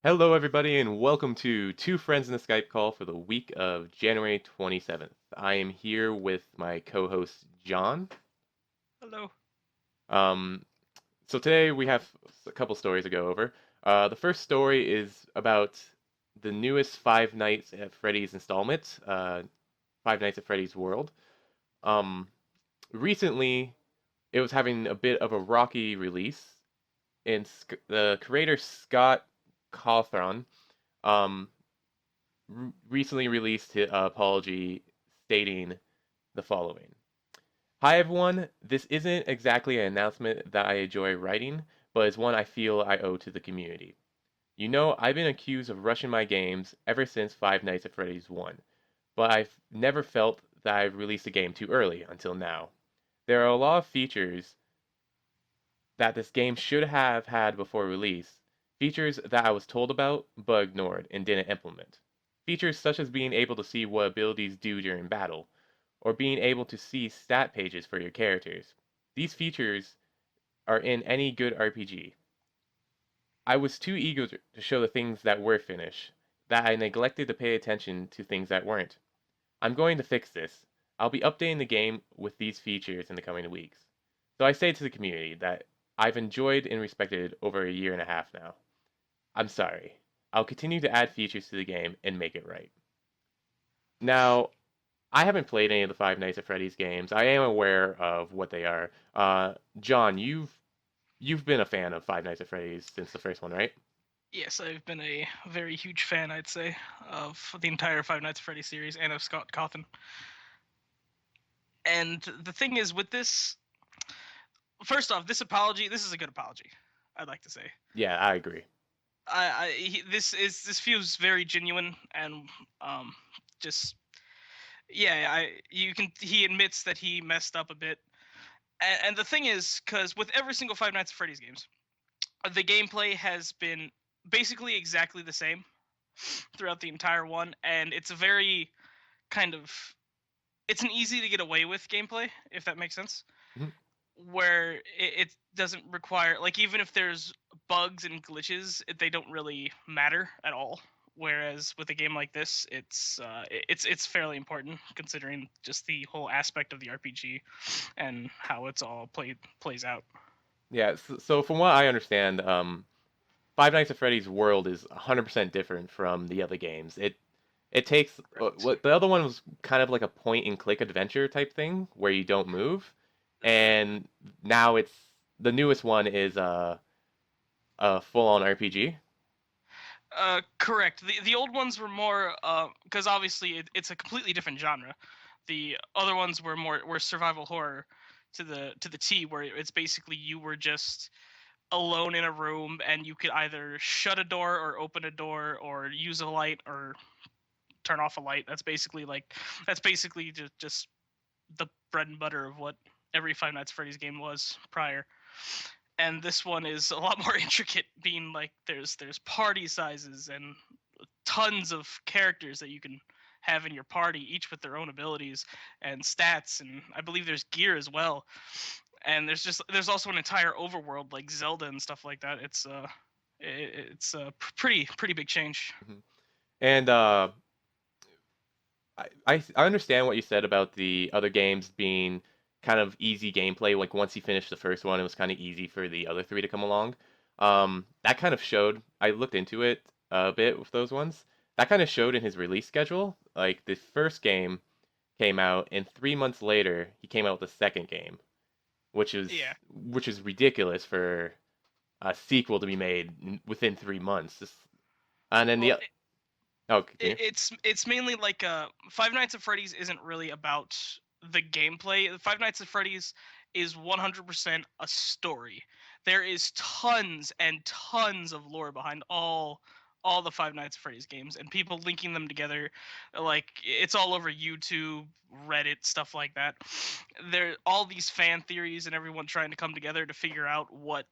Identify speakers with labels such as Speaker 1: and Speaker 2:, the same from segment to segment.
Speaker 1: Hello, everybody, and welcome to Two Friends in the Skype call for the week of January 27th. I am here with my co-host John.
Speaker 2: Hello.
Speaker 1: Um, so today we have a couple stories to go over. The first story is about the newest Five Nights at Freddy's installment, Five Nights at Freddy's World. Um, Recently, it was having a bit of a rocky release, and the creator Scott Cawthon um, recently released his apology stating the following. Hi everyone, this isn't exactly an announcement that I enjoy writing, but is one I feel I owe to the community. You know, I've been accused of rushing my games ever since Five Nights at Freddy's 1, but I've never felt that I've released a game too early until now. There are a lot of features that this game should have had before release, features that I was told about but ignored and didn't implement. Features such as being able to see what abilities do during battle, or being able to see stat pages for your characters. These features are in any good RPG. I was too eager to show the things that were finished, that I neglected to pay attention to things that weren't. I'm going to fix this. I'll be updating the game with these features in the coming weeks. So I say to the community that I've enjoyed and respected over a year and a half now. I'm sorry. I'll continue to add features to the game and make it right. Now, I haven't played any of the Five Nights at Freddy's games. I am aware of what they are. John, you've been a fan of Five Nights at Freddy's since the first one, right?
Speaker 2: Yes, I've been a very huge fan, I'd say, of the entire Five Nights at Freddy's series and of Scott Cawthon. And the thing is, with this, first off, this is a good apology. I'd like to say,
Speaker 1: Yeah, I agree.
Speaker 2: this feels very genuine and um, just yeah, he admits that he messed up a bit. And the thing is, because with every single Five Nights at Freddy's games, the gameplay has been basically exactly the same throughout the entire one, and it's a very kind of it's an easy to get away with gameplay, if that makes sense.
Speaker 1: Mhm.
Speaker 2: Where it doesn't require, like, even if there's bugs and glitches, they don't really matter at all. Whereas with a game like this, it's fairly important considering just the whole aspect of the RPG and how it's all plays out.
Speaker 1: Yeah, so from what I understand, Five Nights at Freddy's World is 100% different from the other games. It takes
Speaker 2: Correct.
Speaker 1: what the other one was kind of like a point and click adventure type thing where you don't move, and now it's the newest one is a full on RPG.
Speaker 2: Correct. The old ones were more because obviously it's a completely different genre. The other ones were survival horror to the T, where it's basically you were just alone in a room and you could either shut a door or open a door or use a light or turn off a light. That's basically just the bread and butter of what every Five Nights at Freddy's game was prior. And this one is a lot more intricate, being like there's party sizes and tons of characters that you can have in your party, each with their own abilities and stats, and I believe there's gear as well. And there's also an entire overworld like Zelda and stuff like that. It's a pretty big change.
Speaker 1: Mhm. And I understand what you said about the other games being kind of easy gameplay. Like once you finish the first one, it was kind of easy for the other three to come along. That kind of showed. I looked into it a bit with those ones. That kind of showed in his release schedule. Like the first game came out, and 3 months later, he came out with the second game,
Speaker 2: Yeah.
Speaker 1: which is ridiculous for a sequel to be made within 3 months. And then
Speaker 2: Well,
Speaker 1: oh, continue.
Speaker 2: it's mainly like Five Nights at Freddy's isn't really about the gameplay. Five Nights at Freddy's is 100% a story. There is tons and tons of lore behind all the Five Nights at Freddy's games and people linking them together. Like, it's all over YouTube, Reddit, stuff like that. There all these fan theories and everyone trying to come together to figure out what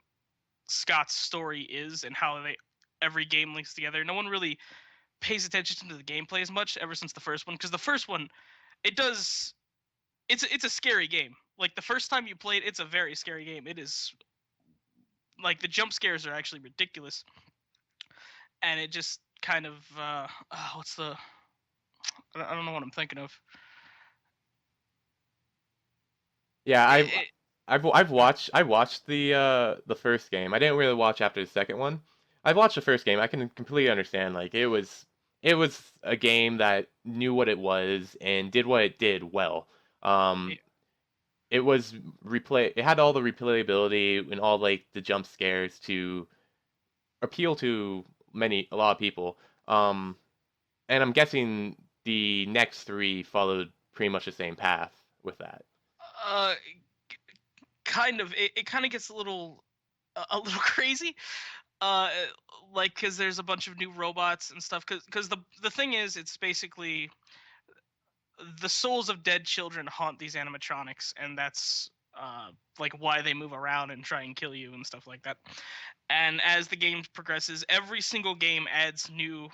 Speaker 2: Scott's story is and how they every game links together. No one really pays attention to the gameplay as much ever since the first one, because the first one, it does it's a scary game. Like, the first time you play it, it's a very scary game. It is like the jump scares are actually ridiculous, and it just kind of what's the I don't know what I'm thinking of.
Speaker 1: Yeah,
Speaker 2: It,
Speaker 1: I watched the first game. I didn't really watch after the second one. I watched the first game. I can completely understand. Like it was a game that knew what it was and did what it did well. Um,
Speaker 2: it,
Speaker 1: it was replay. It had all the replayability and all like the jump scares to appeal to a lot of people. Um, and I'm guessing the next three followed pretty much the same path with that.
Speaker 2: uh, kind of. It kind of gets a little crazy. Uh, like because there's a bunch of new robots and stuff. Because the thing is, it's basically the souls of dead children haunt these animatronics, and that's like why they move around and try and kill you and stuff like that. And as the game progresses, every single game adds new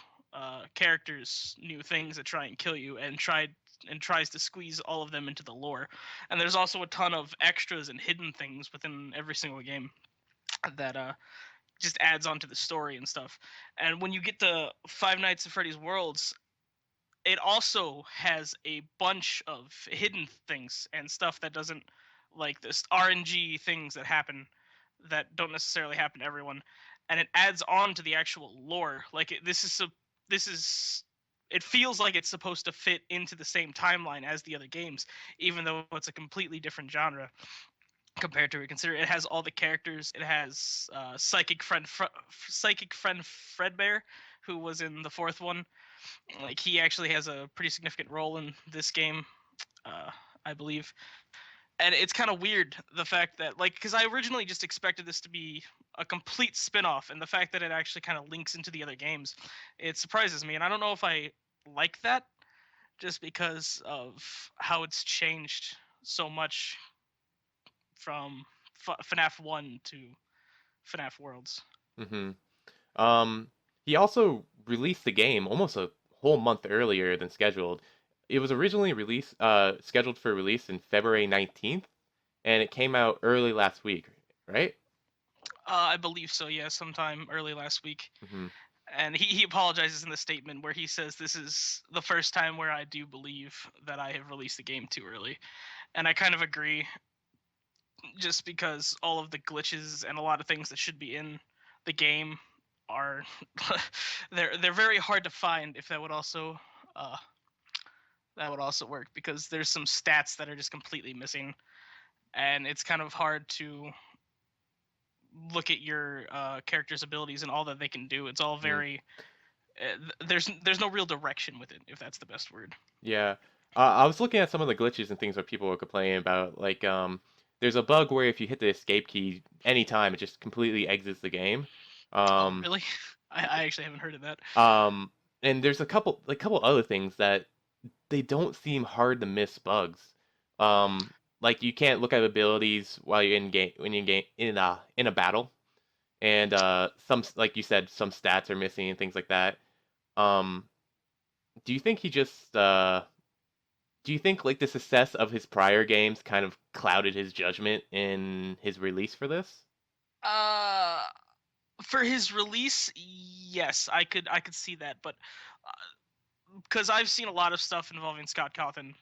Speaker 2: characters, new things that try and kill you, and tries to squeeze all of them into the lore. And there's also a ton of extras and hidden things within every single game that just adds on to the story and stuff. And when you get to Five Nights at Freddy's Worlds, it also has a bunch of hidden things and stuff that doesn't, like this RNG things that happen that don't necessarily happen to everyone, and it adds on to the actual lore. Like this is it feels like it's supposed to fit into the same timeline as the other games, even though it's a completely different genre compared to it. Consider it has all the characters. It has Psychic Friend Fredbear, who was in the fourth one. Like he actually has a pretty significant role in this game, uh, I believe. And it's kind of weird the fact that, like, because I originally just expected this to be a complete spin-off, and the fact that it actually kind of links into the other games, it surprises me. And I don't know if I like that, just because of how it's changed so much from FNAF 1 to FNAF Worlds.
Speaker 1: Hmm. Um, he also released the game almost a whole month earlier than scheduled. It was originally scheduled for release in February 19th, and it came out early last week, right?
Speaker 2: I believe so, yeah, sometime early last week.
Speaker 1: Hmm.
Speaker 2: And he apologizes in the statement where he says this is the first time where I do believe that I have released the game too early. And I kind of agree, just because all of the glitches and a lot of things that should be in the game are they're very hard to find. If uh, that would also work, because there's some stats that are just completely missing, and it's kind of hard to look at your character's abilities and all that they can do. It's all
Speaker 1: Hmm.
Speaker 2: very there's no real direction with it, if that's the best word.
Speaker 1: Yeah. I was looking at some of the glitches and things that people were complaining about. Like, there's a bug where if you hit the escape key anytime, it just completely exits the game.
Speaker 2: Oh,
Speaker 1: Um,
Speaker 2: really? I actually haven't heard of that.
Speaker 1: um, and there's a couple other things that they don't seem hard to miss bugs. Like you can't look at abilities while you're in game when you're in a battle, and like you said, some stats are missing and things like that. Um, do you think he just do you think like the success of his prior games kind of clouded his judgment in his release for this?
Speaker 2: Uh, for his release, yes, I could see that, but because I've seen a lot of stuff involving Scott Cawthon,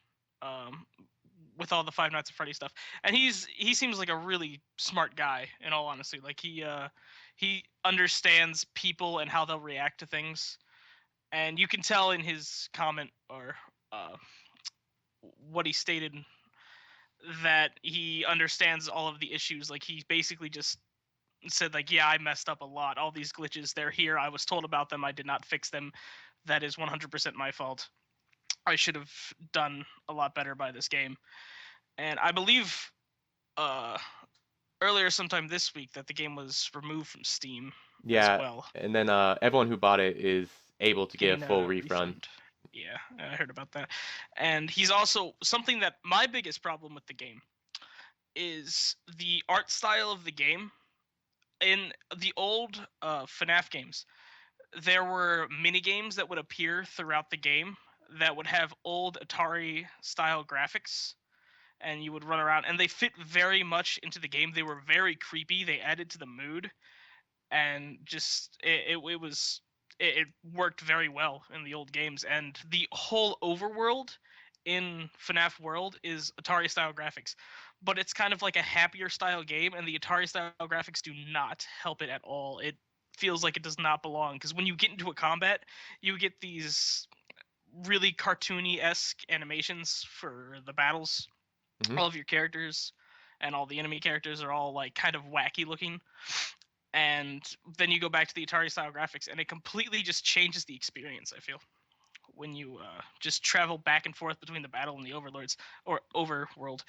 Speaker 2: um, with all the Five Nights at Freddy stuff, and he seems like a really smart guy. In all honesty, like he understands people and how they'll react to things, and you can tell in his comment, or uh, what he stated, that he understands all of the issues. Like he basically just said, like, yeah, I messed up a lot. All these glitches, they're here. I was told about them. I did not fix them. That is 100% my fault. I should have done a lot better by this game. And I believe uh, earlier sometime this week that the game was removed from Steam as
Speaker 1: Yeah,
Speaker 2: well,
Speaker 1: and then everyone who bought it is able to get a
Speaker 2: getting
Speaker 1: full
Speaker 2: a
Speaker 1: refund.
Speaker 2: refund. Yeah, I heard about that. And he's also, something that my biggest problem with the game is the art style of the game. In the old FNAF games, there were mini games that would appear throughout the game that would have old Atari style graphics, and you would run around, and they fit very much into the game. They were very creepy. They added to the mood, and just it worked very well in the old games. And the whole overworld in FNAF World is Atari style graphics, but it's kind of like a happier style game, and the Atari style graphics do not help it at all. It feels like it does not belong, because when you get into a combat, you get these really cartoony esque animations for the battles.
Speaker 1: Hmm.
Speaker 2: All of your characters and all the enemy characters are all like kind of wacky looking, and then you go back to the Atari style graphics, and it completely just changes the experience. I feel when you just travel back and forth between the battle and the overlords or overworld.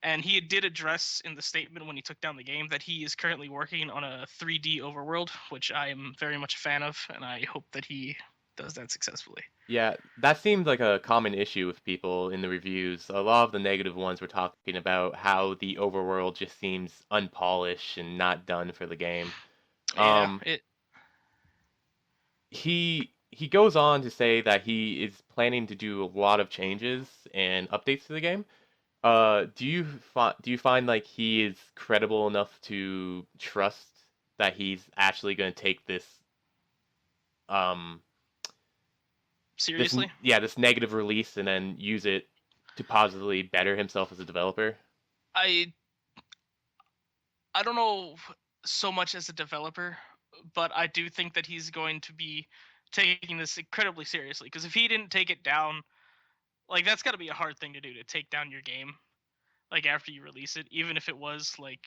Speaker 2: And he did address in the statement when he took down the game that he is currently working on a 3D overworld, which I am very much a fan of, and I hope that he does that successfully.
Speaker 1: Yeah, that seemed like a common issue with people in the reviews. A lot of the negative ones were talking about how the overworld just seems unpolished and not done for the game.
Speaker 2: Yeah,
Speaker 1: Um,
Speaker 2: it.
Speaker 1: he goes on to say that he is planning to do a lot of changes and updates to the game. Do you find like he is credible enough to trust that he's actually going to take um
Speaker 2: Seriously,
Speaker 1: this negative release and then use it to positively better himself as a developer?
Speaker 2: I I don't know so much as a developer, but I do think that he's going to be taking this incredibly seriously. Because if he didn't take it down, like that's got to be a hard thing to do, to take down your game like after you release it, even if it was like,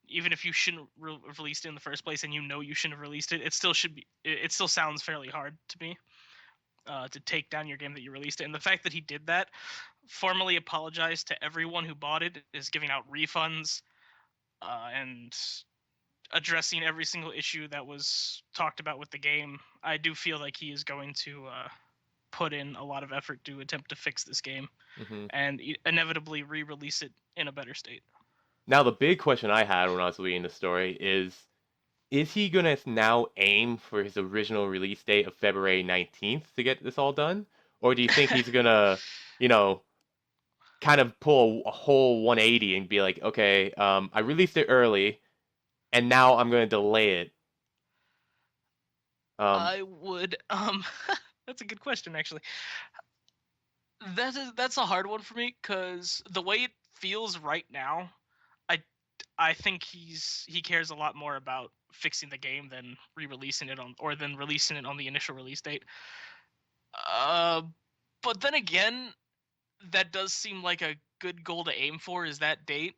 Speaker 2: even if you shouldn't have released it in the first place, and you know you shouldn't have released it, it still should be. It still sounds fairly hard to me, to take down your game that you released it. And the fact that he did that, formally apologized to everyone who bought it, is giving out refunds, and addressing every single issue that was talked about with the game. I do feel like he is going to put in a lot of effort to attempt to fix this game
Speaker 1: Hmm.
Speaker 2: and inevitably re-release it in a better state.
Speaker 1: Now, the big question I had when I was reading the story is he gonna now aim for his original release date of February 19th to get this all done? Or do you think he's gonna, you know, kind of pull a whole 180 and be like, okay, I released it early, and now I'm gonna delay it? Um,
Speaker 2: I would. That's a good question, actually. That's a hard one for me, because the way it feels right now, I I think he cares a lot more about fixing the game than re-releasing it on, or than releasing it on the initial release date. Uh, but then again, that does seem like a good goal to aim for, is that date.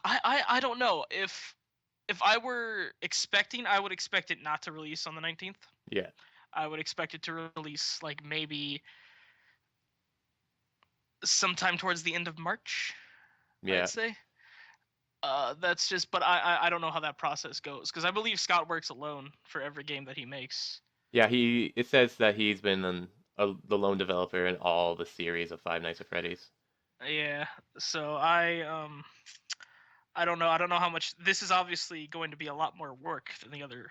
Speaker 2: I don't know. If I were expecting, I would expect it not to release on the 19th.
Speaker 1: yeah,
Speaker 2: I would expect it to release like maybe sometime towards the end of March, I'd
Speaker 1: yeah,
Speaker 2: say. That's just, but I don't know how that process goes, because I believe Scott works alone for every game that he makes.
Speaker 1: yeah. It says that he's been the lone developer in all the series of Five Nights at Freddy's.
Speaker 2: Yeah, so I don't know. I don't know how much this is obviously going to be a lot more work than the other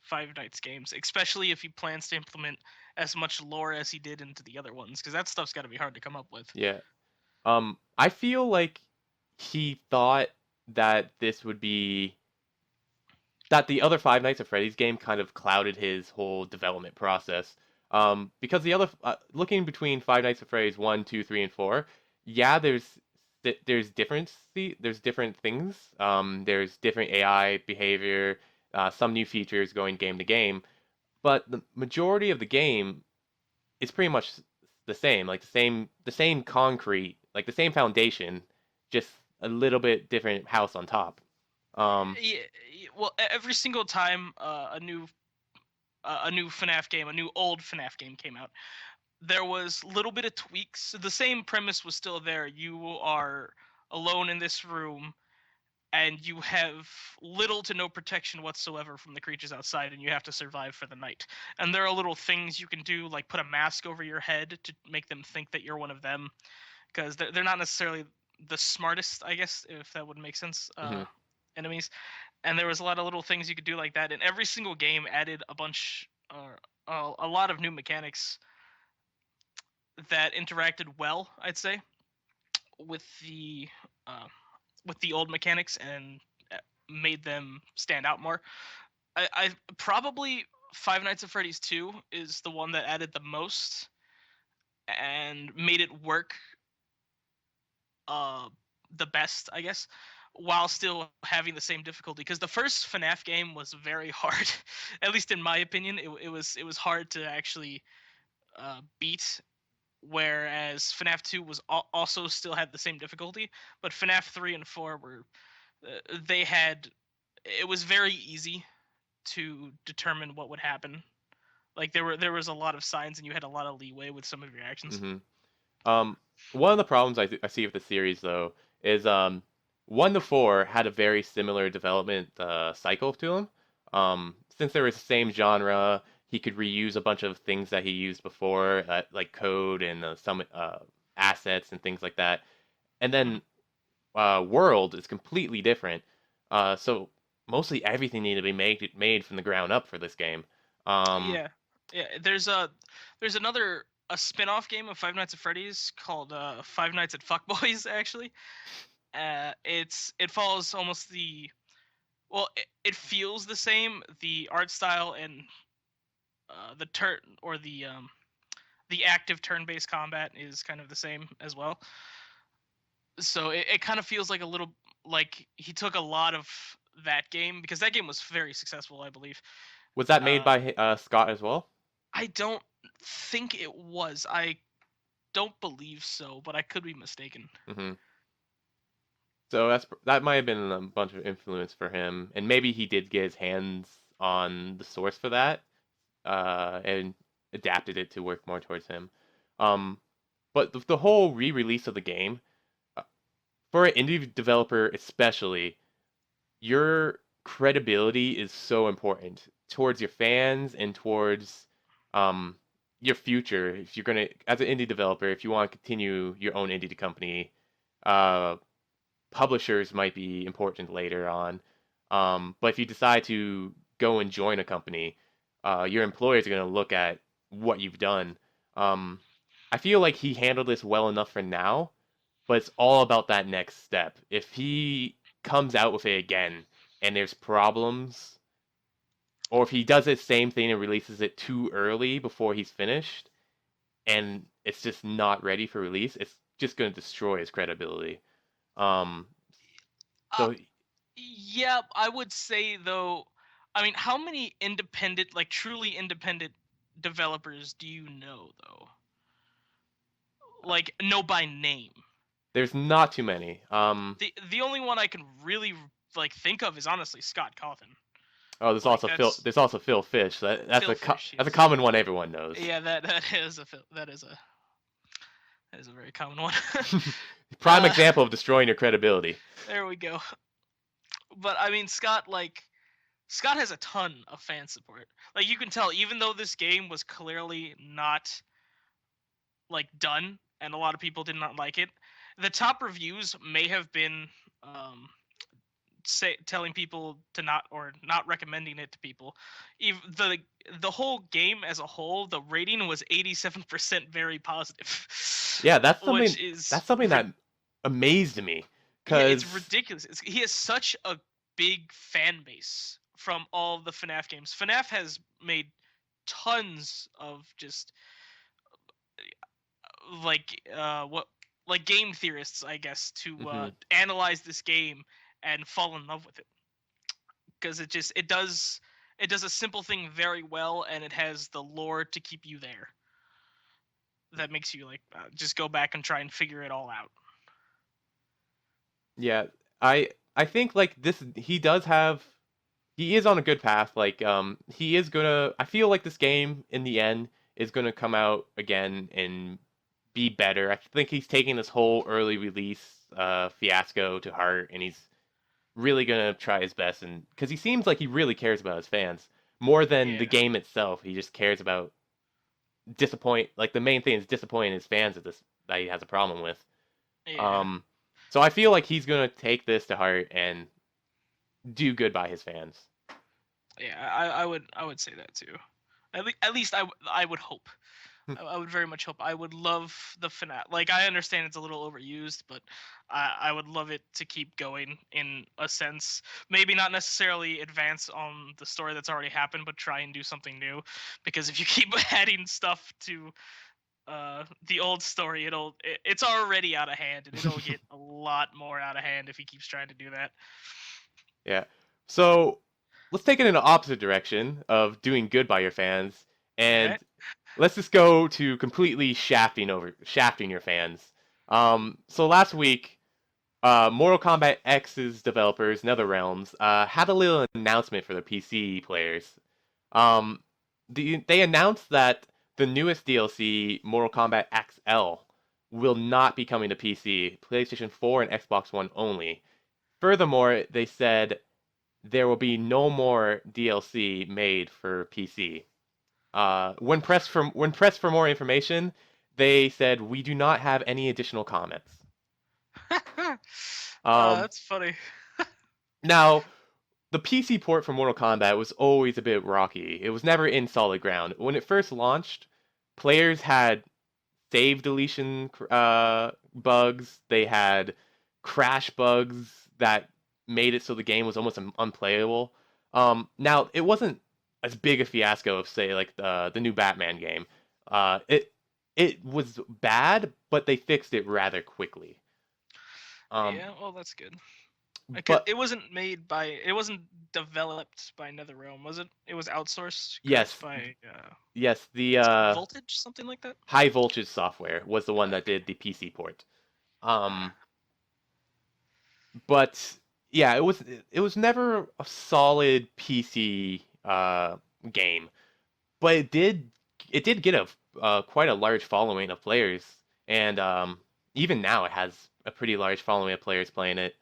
Speaker 2: Five Nights games, especially if he plans to implement as much lore as he did into the other ones, because that stuff's got to be hard to come up with.
Speaker 1: Yeah. I feel like he thought that this would be that the other Five Nights at Freddy's game kind of clouded his whole development process. Because the other looking between Five Nights at Freddy's 1, 2, 3, and 4, yeah, there's different things. There's different AI behavior, some new features going game to game, but the majority of the game is pretty much the same, like the same concrete, like the same foundation, just a little bit different house on top. Um,
Speaker 2: Yeah, well, every single time a new FNAF game, a new old FNAF game came out, there was little bit of tweaks. The same premise was still there. You are alone in this room, and you have little to no protection whatsoever from the creatures outside, and you have to survive for the night. And there are little things you can do, like put a mask over your head to make them think that you're one of them, because they're not necessarily the smartest, I guess, if that would make sense,
Speaker 1: mhm.
Speaker 2: enemies. And there was a lot of little things you could do like that, and every single game added a bunch, a lot of new mechanics that interacted well, I'd say. with the uh, with the old mechanics and made them stand out more. I probably Five Nights at Freddy's 2 is the one that added the most and made it work uh the best, I guess, while still having the same difficulty. Because the first FNAF game was very hard, at least in my opinion. It was hard to actually beat. Whereas FNAF 2 was also still had the same difficulty, but FNAF 3 and 4 were they had it was very easy to determine what would happen. Like there was a lot of signs and you had a lot of leeway with some of your actions.
Speaker 1: Hmm. Um, One of the problems I see with the series though is 1 to 4 had a very similar development cycle to them. Since they were the same genre, he could reuse a bunch of things that he used before, like code and some assets and things like that. And
Speaker 2: Mhm.
Speaker 1: then World is completely different. So mostly everything needed to be made from the ground up for this game. Um,
Speaker 2: Yeah, yeah. There's another a spin-off game of Five Nights at Freddy's called Five Nights at Fuckboys. Actually, it follows almost it feels the same. The art style and the turn or the active turn-based combat is kind of the same as well. So it kind of feels like a little like he took a lot of that game because that game was very successful, I believe.
Speaker 1: was that made
Speaker 2: Uh,
Speaker 1: by Scott as well?
Speaker 2: I don't think it was. I don't believe so, but I could be mistaken.
Speaker 1: Hmm. So that might have been a bunch of influence for him, and maybe he did get his hands on the source for that, and adapted it to work more towards him. Um, but the whole re-release of the game, uh, for an indie developer especially, your credibility is so important towards your fans and towards um, your future. If you're gonna, as an indie developer, if you want to continue your own indie company, uh, publishers might be important later on. But if you decide to go and join a company, your employers are going to look at what you've done. Um, I feel like he handled this well enough for now, but it's all about that next step. If he comes out with it again and there's problems, or if he does the same thing and releases it too early before he's finished, and it's just not ready for release, it's just going to destroy his credibility. Um,
Speaker 2: Uh,
Speaker 1: so
Speaker 2: yeah, I would say though. I mean, how many independent, like truly independent developers do you know though? Like know by name.
Speaker 1: there's not too many.
Speaker 2: The only one I can really like think of is honestly Scott Cawthon.
Speaker 1: Oh,
Speaker 2: Like that's
Speaker 1: There's also Phil Fish.
Speaker 2: Phil Fish.
Speaker 1: That's a
Speaker 2: Yes.
Speaker 1: common one everyone knows.
Speaker 2: Yeah, that is a very common one.
Speaker 1: Prime
Speaker 2: uh,
Speaker 1: example of destroying your credibility.
Speaker 2: there we go. But I mean, Scott has a ton of fan support. Like you can tell, even though this game was clearly not like done, and a lot of people did not like it, the top reviews may have been um, telling people to not or not recommending it to people. Even the whole game as a whole, the rating was 87% very positive,
Speaker 1: Yeah,
Speaker 2: which is
Speaker 1: that's something that amazed me,
Speaker 2: yeah, it's
Speaker 1: cause
Speaker 2: ridiculous. He has such a big fan base from all the FNAF games. FNAF has made tons of just what like game theorists, I guess, to
Speaker 1: mhm.
Speaker 2: analyze this game and fall in love with it because it does a simple thing very well and it has the lore to keep you there that makes you like just go back and try and figure it all out.
Speaker 1: Yeah, I think like this he is on a good path. Like he is gonna I feel like this game in the end is gonna come out again and be better. I think he's taking this whole early release fiasco to heart, and he's really gonna try his best, and because he seems like he really cares about his fans more than the
Speaker 2: Yeah,
Speaker 1: game itself. He just cares about like the main thing is disappointing his fans at this that he has a problem with.
Speaker 2: yeah,
Speaker 1: Um, so I feel like he's gonna take this to heart and do good by his fans.
Speaker 2: yeah. I would say that too. At least I would hope. I would very much hope. I would love the finale. Like I understand it's a little overused, but I would love it to keep going in a sense. Maybe not necessarily advance on the story that's already happened, but try and do something new. Because if you keep adding stuff to the old story, it's already out of hand, and it'll get a lot more out of hand if he keeps trying to do that.
Speaker 1: Yeah. So let's take it in the opposite direction of doing good by your fans,
Speaker 2: All
Speaker 1: and
Speaker 2: right.
Speaker 1: let's just go to completely shafting your fans. So last week, Mortal Kombat X's developers, NetherRealms, had a little announcement for the PC players. Um, they announced that the newest DLC, Mortal Kombat XL, will not be coming to PC, PlayStation 4, and Xbox One only. Furthermore, they said there will be no more DLC made for PC. When pressed for more information, they said we do not have any additional comments. Um,
Speaker 2: That's funny.
Speaker 1: Now, the PC port for Mortal Kombat was always a bit rocky. It was never in solid ground. When it first launched, players had save deletion bugs. They had crash bugs that made it so the game was almost unplayable. Now it wasn't as big a fiasco of say like the new Batman game. It was bad, but they fixed it rather quickly. Um,
Speaker 2: Yeah, well, that's good. Because
Speaker 1: but
Speaker 2: it wasn't developed by NetherRealm, was it? It was outsourced, correct?
Speaker 1: yes,
Speaker 2: By
Speaker 1: yes, the
Speaker 2: what's it called, Voltage, something like that.
Speaker 1: high voltage software was the one that
Speaker 2: Okay.
Speaker 1: did the PC port. Um, but yeah, it was never a solid PC game, but it did get a quite a large following of players, and even now it has a pretty large following of players playing it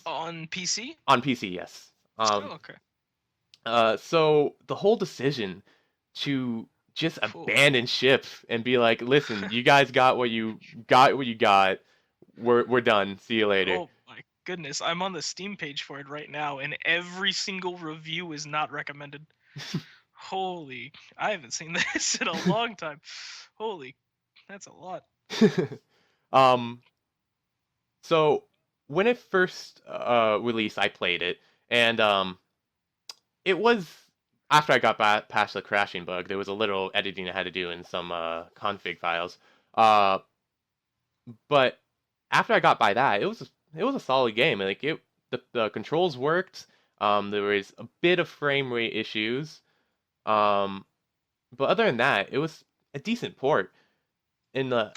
Speaker 2: On PC.
Speaker 1: on PC. Yes.
Speaker 2: Still
Speaker 1: Um,
Speaker 2: okay.
Speaker 1: so the whole decision to just
Speaker 2: Cool.
Speaker 1: abandon ship and be like, listen, you guys got what you got. We're done. See you later.
Speaker 2: Oh my goodness, I'm on the Steam page for it right now, and every single review is not recommended. Holy, I haven't seen this in a long time. Holy, that's a lot.
Speaker 1: um, so when it first released, I played it, and it was after I got past the crashing bug. There was a little editing I had to do in some config files. Uh, but after I got by that, it was a solid game. Like the controls worked. There was a bit of frame rate issues. Um, but other than that, it was a decent port. In the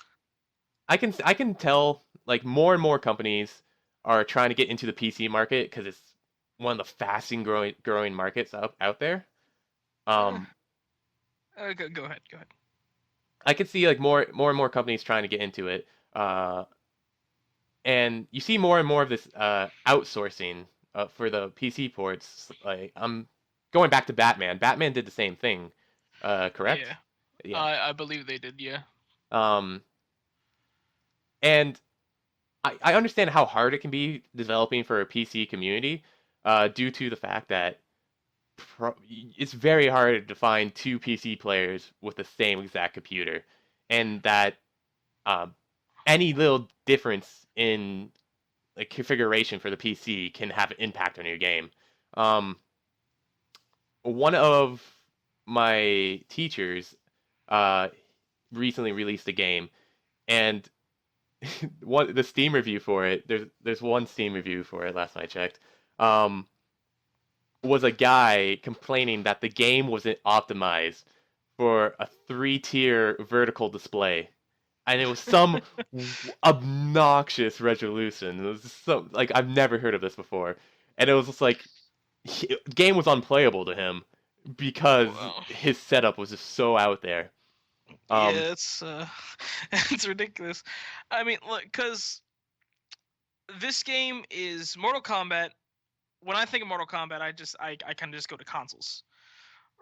Speaker 1: I can tell like more and more companies are trying to get into the PC market because it's one of the fastest growing markets out there.
Speaker 2: Uh,
Speaker 1: Um,
Speaker 2: go ahead, go ahead.
Speaker 1: I can see like more and more companies trying to get into it. Uh, and you see more and more of this outsourcing for the PC ports. Like I'm going back to Batman. Batman did the same thing, correct?
Speaker 2: Yeah,
Speaker 1: Yeah.
Speaker 2: I believe they did. Yeah.
Speaker 1: Um, and I understand how hard it can be developing for a PC community, due to the fact that it's very hard to find two PC players with the same exact computer, and that um, any little difference in like configuration for the PC can have an impact on your game. Um, one of my teachers uh, recently released a game, and the Steam review for it. There's one Steam review for it. Last night I checked. Um, was a guy complaining that the game wasn't optimized for a three-tier vertical display, and it was some obnoxious resolution. It was so like I've never heard of this before, and it was just like game was unplayable to him because
Speaker 2: Well,
Speaker 1: his setup was just so out there. Um,
Speaker 2: yeah, it's it's ridiculous. I mean, look, because this game is Mortal Kombat. When I think of Mortal Kombat, I kind of just go to consoles,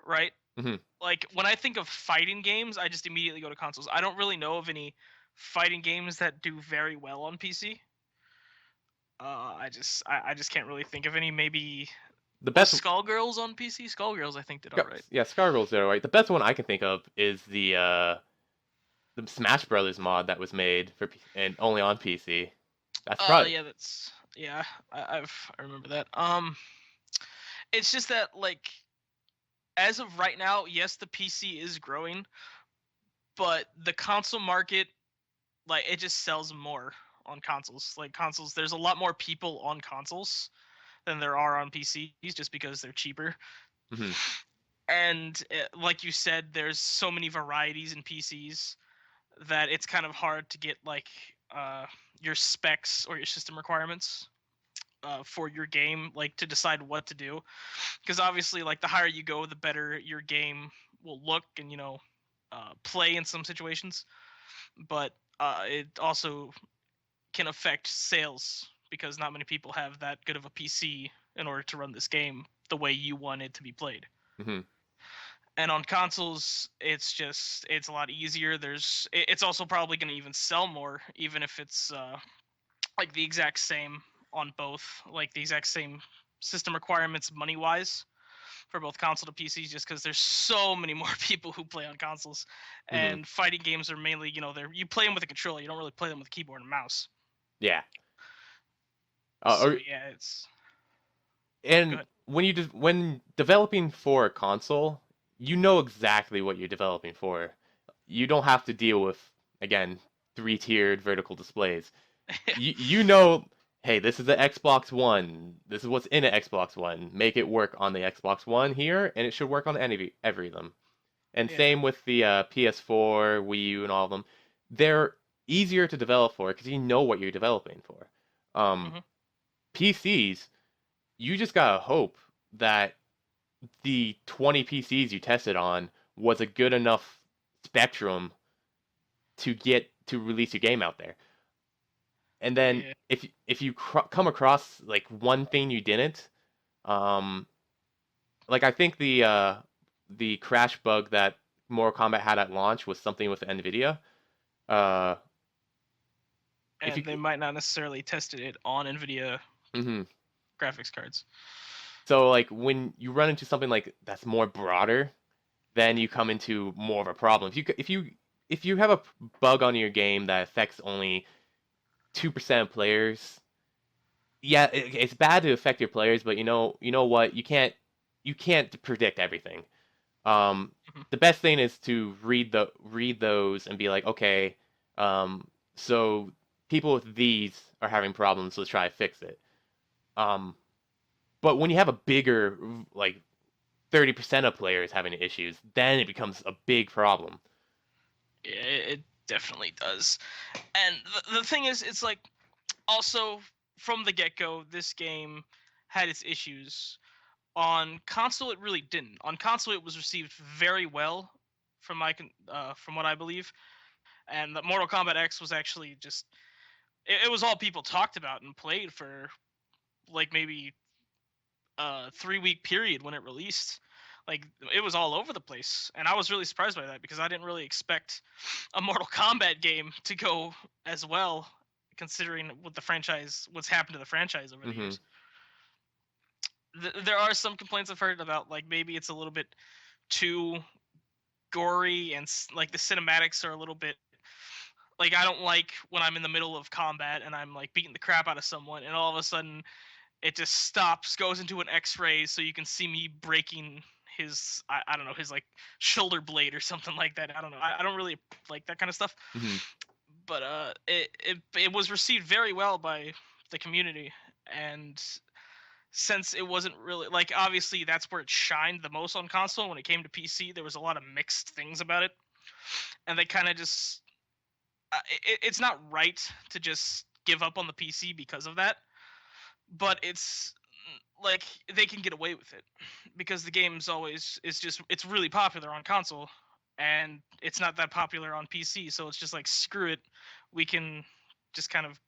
Speaker 2: right?
Speaker 1: mhm.
Speaker 2: Like when I think of fighting games, I just immediately go to consoles. I don't really know of any fighting games that do very well on PC. I just can't really think of any. Maybe
Speaker 1: The
Speaker 2: was
Speaker 1: best,
Speaker 2: Skullgirls on PC? Skullgirls I think did all right.
Speaker 1: yeah, Scargirls there, right? The best one I can think of is the the Smash Brothers mod that was made for and only on PC. That's probably.
Speaker 2: Yeah, that's yeah. I remember that. It's just that like as of right now, yes, the PC is growing, but the console market, like, it just sells more on consoles. Like consoles, there's a lot more people on consoles than there are on PCs, just because they're cheaper.
Speaker 1: Mhm,
Speaker 2: And like you said, there's so many varieties in PCs that it's kind of hard to get like uh, your specs or your system requirements for your game, like to decide what to do. Because obviously, like the higher you go, the better your game will look and play in some situations. But it also can affect sales because not many people have that good of a PC in order to run this game the way you want it to be played.
Speaker 1: mhm,
Speaker 2: And on consoles, it's a lot easier. It's also probably going to even sell more, even if it's like the exact same on both, like the exact same system requirements money wise for both console to PCs, just because there's so many more people who play on consoles.
Speaker 1: mhm.
Speaker 2: And fighting games are mainly, you play them with a controller. You don't really play them with a keyboard and mouse.
Speaker 1: Yeah.
Speaker 2: So
Speaker 1: Or
Speaker 2: yeah, it's
Speaker 1: and
Speaker 2: good.
Speaker 1: when developing for a console, you know exactly what you're developing for. You don't have to deal with, again, three-tiered vertical displays. You know, hey, this is the Xbox One. This is what's in an Xbox One. Make it work on the Xbox One here, and it should work on any every of them. And
Speaker 2: Yeah.
Speaker 1: same with the PS4, Wii U, and all of them. They're easier to develop for because you know what you're developing for. Um,
Speaker 2: Hmm.
Speaker 1: PCs, you just gotta hope that the 20 PCs you tested on was a good enough spectrum to get to release your game out there. And then
Speaker 2: Yeah.
Speaker 1: if you come across like one thing you didn't, um, like I think the crash bug that Mortal Kombat had at launch was something with Nvidia. Uh, if you
Speaker 2: And they might not necessarily tested it on NVIDIA
Speaker 1: mhm.
Speaker 2: graphics cards.
Speaker 1: So like when you run into something like that's more broader, then you come into more of a problem. If you have a bug on your game that affects only 2% of players, yeah, it's bad to affect your players, but you know what? You can't predict everything. Um,
Speaker 2: Hmm.
Speaker 1: the best thing is to read those and be like, okay, um, so people with these are having problems, so let's try to fix it. Um, but when you have a bigger, like 30% of players having issues, then it becomes a big problem.
Speaker 2: Yeah, it definitely does. And the thing is, it's like also from the get go, this game had its issues. On console, it really didn't. On console, it was received very well, from what I believe. And the Mortal Kombat X was actually just it was all people talked about and played for like maybe a 3 week period when it released. Like it was all over the place, and I was really surprised by that because I didn't really expect a Mortal Kombat game to go as well, considering what's happened to the franchise over the
Speaker 1: Hmm.
Speaker 2: years. There are some complaints I've heard about, like maybe it's a little bit too gory, and like the cinematics are a little bit like I don't like when I'm in the middle of combat and I'm like beating the crap out of someone, and all of a sudden it just stops, goes into an X-ray, so you can see me breaking I don't know, his like shoulder blade or something like that. I don't know. I don't really like that kind of stuff.
Speaker 1: Hmm.
Speaker 2: But it was received very well by the community, and since it wasn't really like obviously that's where it shined the most on console. When it came to PC, there was a lot of mixed things about it, and they kind of just it's not right to just give up on the PC because of that, but it's like they can get away with it because the game's always it's really popular on console, and it's not that popular on PC, so it's just like screw it, we can just kind of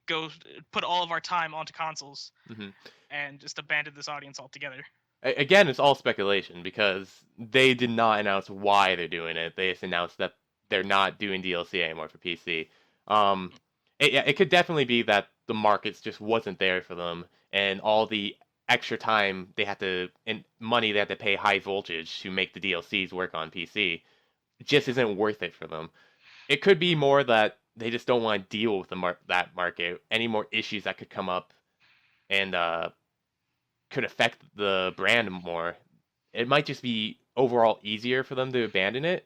Speaker 2: go put all of our time onto consoles
Speaker 1: Hmm.
Speaker 2: and just abandon this audience altogether.
Speaker 1: Again, it's all speculation because they did not announce why they're doing it. They just announced that they're not doing DLC anymore for PC. Um, it could definitely be that the markets just wasn't there for them, and all the extra time they had to and money they had to pay High Voltage to make the DLCs work on PC. just isn't worth it for them. It could be more that they just don't want to deal with that market, any more issues that could come up and could affect the brand more. It might just be overall easier for them to abandon it.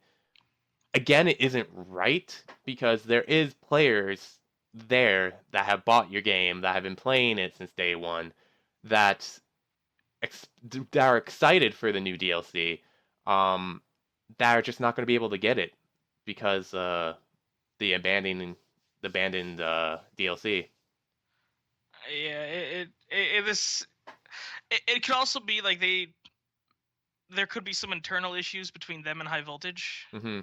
Speaker 1: Again, it isn't right because there is players there that have bought your game, that have been playing it since day one, that that are excited for the new DLC, um, that are just not going to be able to get it because the abandoned DLC.
Speaker 2: Yeah, it this it could also be like there could be some internal issues between them and High Voltage.
Speaker 1: Hmm.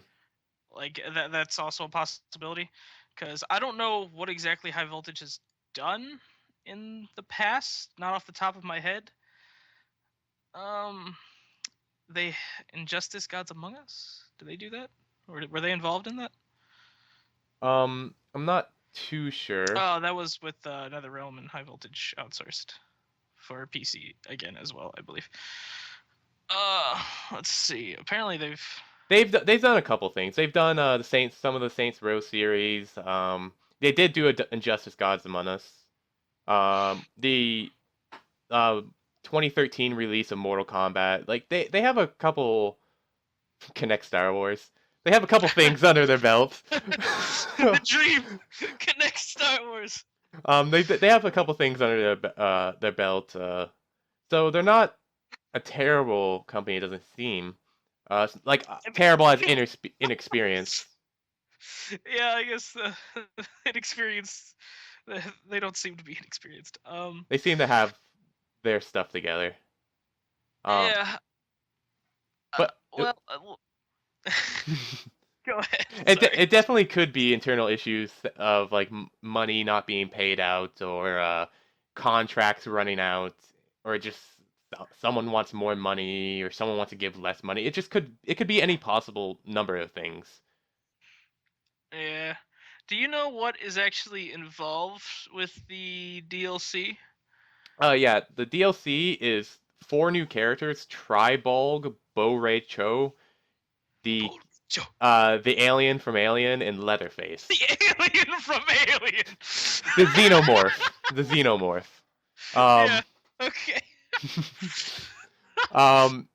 Speaker 2: Like that's also a possibility, because I don't know what exactly High Voltage has done in the past, not off the top of my head. Um, they Injustice Gods Among Us. Did they do that? Or were they involved in that?
Speaker 1: I'm not too sure.
Speaker 2: Oh, that was with Another Realm and High Voltage outsourced for PC again as well, I believe. Let's see. Apparently they've.
Speaker 1: They've done a couple things. They've done the Saints, some of the Saints Row series. They did do a Injustice Gods Among Us. The uh 2013 release of Mortal Kombat. Like they have a couple Connect Star Wars. They have a couple things under their belt.
Speaker 2: The dream connects Star Wars.
Speaker 1: They have a couple things under their belt. So they're not a terrible company. It doesn't seem. Like
Speaker 2: I
Speaker 1: terrible as
Speaker 2: mean,
Speaker 1: inexperience.
Speaker 2: yeah, I guess inexperienced. They don't seem to be inexperienced.
Speaker 1: They seem to have their stuff together. Um,
Speaker 2: Yeah.
Speaker 1: but
Speaker 2: Well, go ahead.
Speaker 1: it
Speaker 2: Sorry.
Speaker 1: it definitely could be internal issues of like money not being paid out or contracts running out or just someone wants more money or someone wants to give less money. It could be any possible number of things.
Speaker 2: Yeah. Do you know what is actually involved with the DLC?
Speaker 1: Yeah, the DLC is four new characters: Tribolg, Bo Ray Cho, the
Speaker 2: Bojo.
Speaker 1: the alien from Alien, and Leatherface.
Speaker 2: The alien from Alien.
Speaker 1: The xenomorph. The xenomorph.
Speaker 2: Yeah.
Speaker 1: Um,
Speaker 2: Okay.
Speaker 1: um,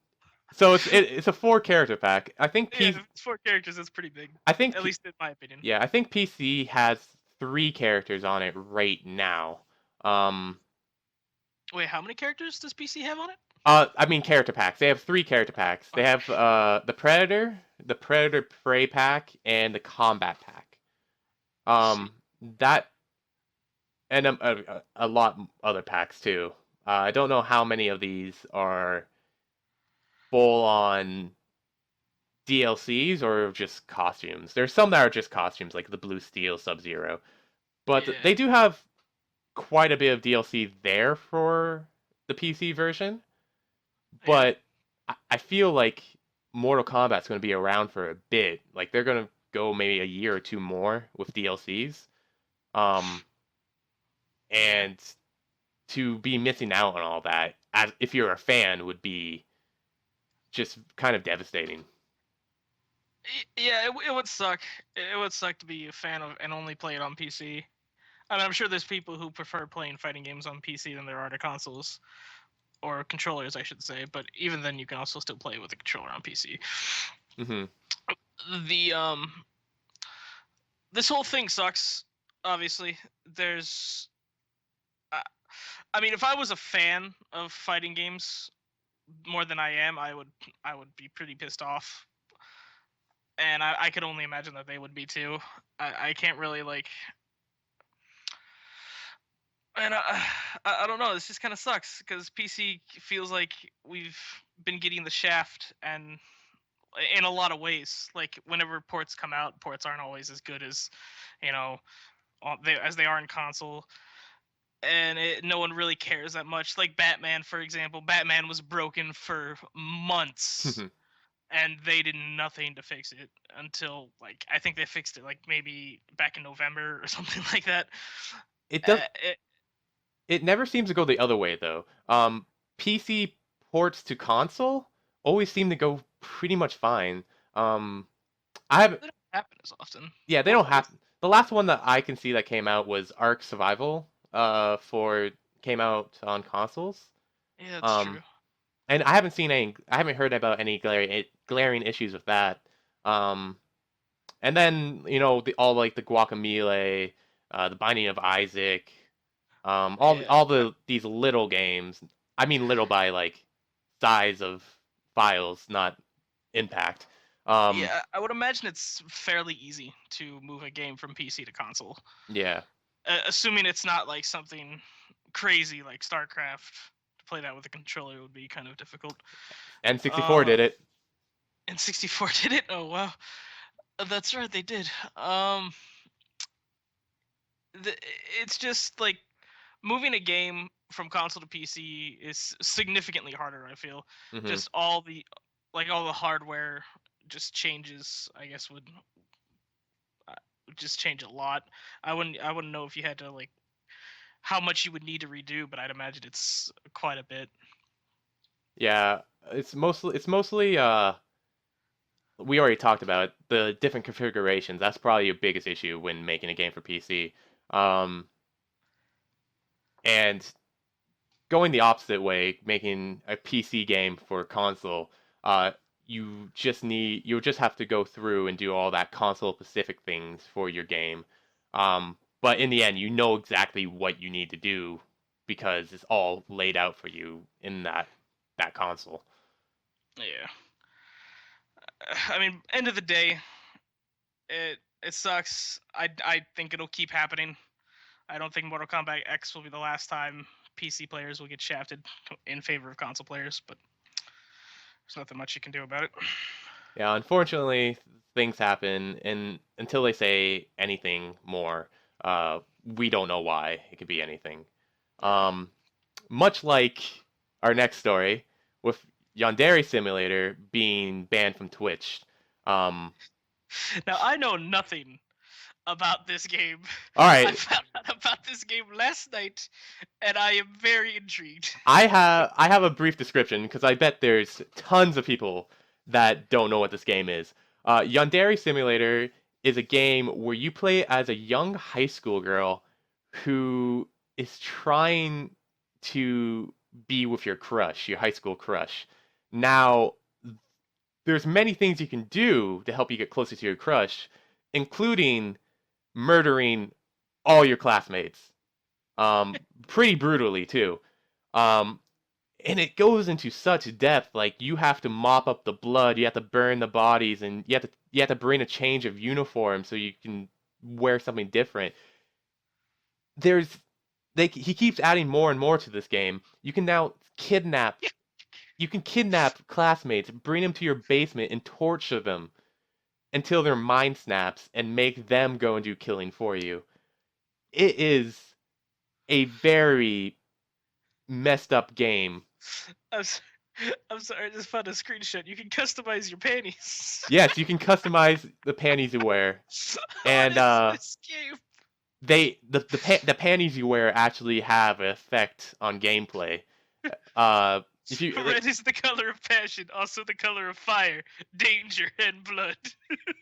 Speaker 1: so it's a four character pack.
Speaker 2: Yeah, it's four characters. That's pretty big,
Speaker 1: I think
Speaker 2: at least in my opinion.
Speaker 1: yeah, I think PC has three characters on it right now. Um,
Speaker 2: Wait, how many characters does PC have on it?
Speaker 1: I mean character packs. They have three character packs. They
Speaker 2: Okay.
Speaker 1: have the Predator Prey pack, and the Combat pack.
Speaker 2: Let's see.
Speaker 1: Um, that and a lot other packs too. I don't know how many of these are full on DLCs or just costumes. There's some that are just costumes, like the Blue Steel Sub Zero, but
Speaker 2: Yeah.
Speaker 1: they do have quite a bit of DLC there for the PC version.
Speaker 2: Yeah.
Speaker 1: But I feel like Mortal Kombat's going to be around for a bit. Like they're going to go maybe a year or two more with DLCs. Um,
Speaker 2: Yeah.
Speaker 1: and to be missing out on all that, as if you're a fan, would be just kind of devastating.
Speaker 2: Yeah, it would suck. It would suck to be a fan of and only play it on PC. I mean, I'm sure there's people who prefer playing fighting games on PC than there are to consoles or controllers, I should say. But even then, you can also still play with a controller on PC.
Speaker 1: Hmm.
Speaker 2: The This whole thing sucks. Obviously, there's. Uh, I mean, if I was a fan of fighting games more than I am, I would be pretty pissed off, and I could only imagine that they would be too. I can't really like, and I don't know. This just kind of sucks because PC feels like we've been getting the shaft, and in a lot of ways, like whenever ports come out, ports aren't always as good as, you know, as they are in console, and no one really cares that much. Like Batman, for example, Batman was broken for months, and they did nothing to fix it until like I think they fixed it like maybe back in November or something like that.
Speaker 1: it does.
Speaker 2: Uh, it,
Speaker 1: It never seems to go the other way though. PC ports to console always seem to go pretty much fine. Um, I haven't.
Speaker 2: They don't happen as often.
Speaker 1: Yeah, they don't have. The last one that I can see that came out was Ark Survival. For came out on consoles.
Speaker 2: Yeah, that's
Speaker 1: Um,
Speaker 2: true.
Speaker 1: and I haven't seen any. I haven't heard about any glaring issues with that. Um, and then all like the Guacamelee, the Binding of Isaac,
Speaker 2: Yeah.
Speaker 1: all these little games. I mean little by like size of files, not impact. Um,
Speaker 2: Yeah, I would imagine it's fairly easy to move a game from PC to console,
Speaker 1: yeah,
Speaker 2: assuming it's not like something crazy like StarCraft. To play that with a controller would be kind of difficult.
Speaker 1: N64
Speaker 2: Uh,
Speaker 1: did it.
Speaker 2: and 64 did it. Oh wow, that's right, they did. Um, the, it's just like moving a game from console to PC is significantly harder. I feel
Speaker 1: Hmm.
Speaker 2: just all the hardware just changes. I guess uh, would just change a lot. I wouldn't know if you had to like how much you would need to redo, but I'd imagine it's quite a bit.
Speaker 1: Yeah, it's mostly we already talked about it, the different configurations. That's probably your biggest issue when making a game for PC. Um, and going the opposite way, making a PC game for console, uh, you'll just have to go through and do all that console specific things for your game. But in the end, you know exactly what you need to do because it's all laid out for you in that console.
Speaker 2: Yeah. I mean, end of the day, it sucks. I think it'll keep happening. I don't think Mortal Kombat X will be the last time PC players will get shafted in favor of console players, but there's nothing much you can do about it.
Speaker 1: Yeah, unfortunately, things happen, and until they say anything more, we don't know why. It could be anything.
Speaker 2: Yeah.
Speaker 1: Um, Much like our next story, with Yandere Simulator being banned from Twitch. Um,
Speaker 2: Now I know nothing about this game.
Speaker 1: all
Speaker 2: I
Speaker 1: right,
Speaker 2: found out about this game last night, and I am very intrigued.
Speaker 1: I have a brief description because I bet there's tons of people that don't know what this game is. Yandere Simulator is a game where you play as a young high school girl who is trying to be with your crush, your high school crush. Now, there's many things you can do to help you get closer to your crush, including murdering all your classmates. Pretty brutally too. Um, and it goes into such depth. Like you have to mop up the blood, you have to burn the bodies, and you have to bring a change of uniform so you can wear something different. There's he keeps adding more and more to this game. You can kidnap classmates, bring them to your basement, and torture them until their mind snaps and make them go and do killing for you. It is a very messed up game.
Speaker 2: I'm, s- I'm sorry, I just found a screenshot. You can customize your panties.
Speaker 1: Yes, you can customize the panties you wear,
Speaker 2: What
Speaker 1: and
Speaker 2: is this game?
Speaker 1: the panties you wear actually have an effect on gameplay. If you
Speaker 2: Red is the color of passion, also the color of fire, danger, and blood.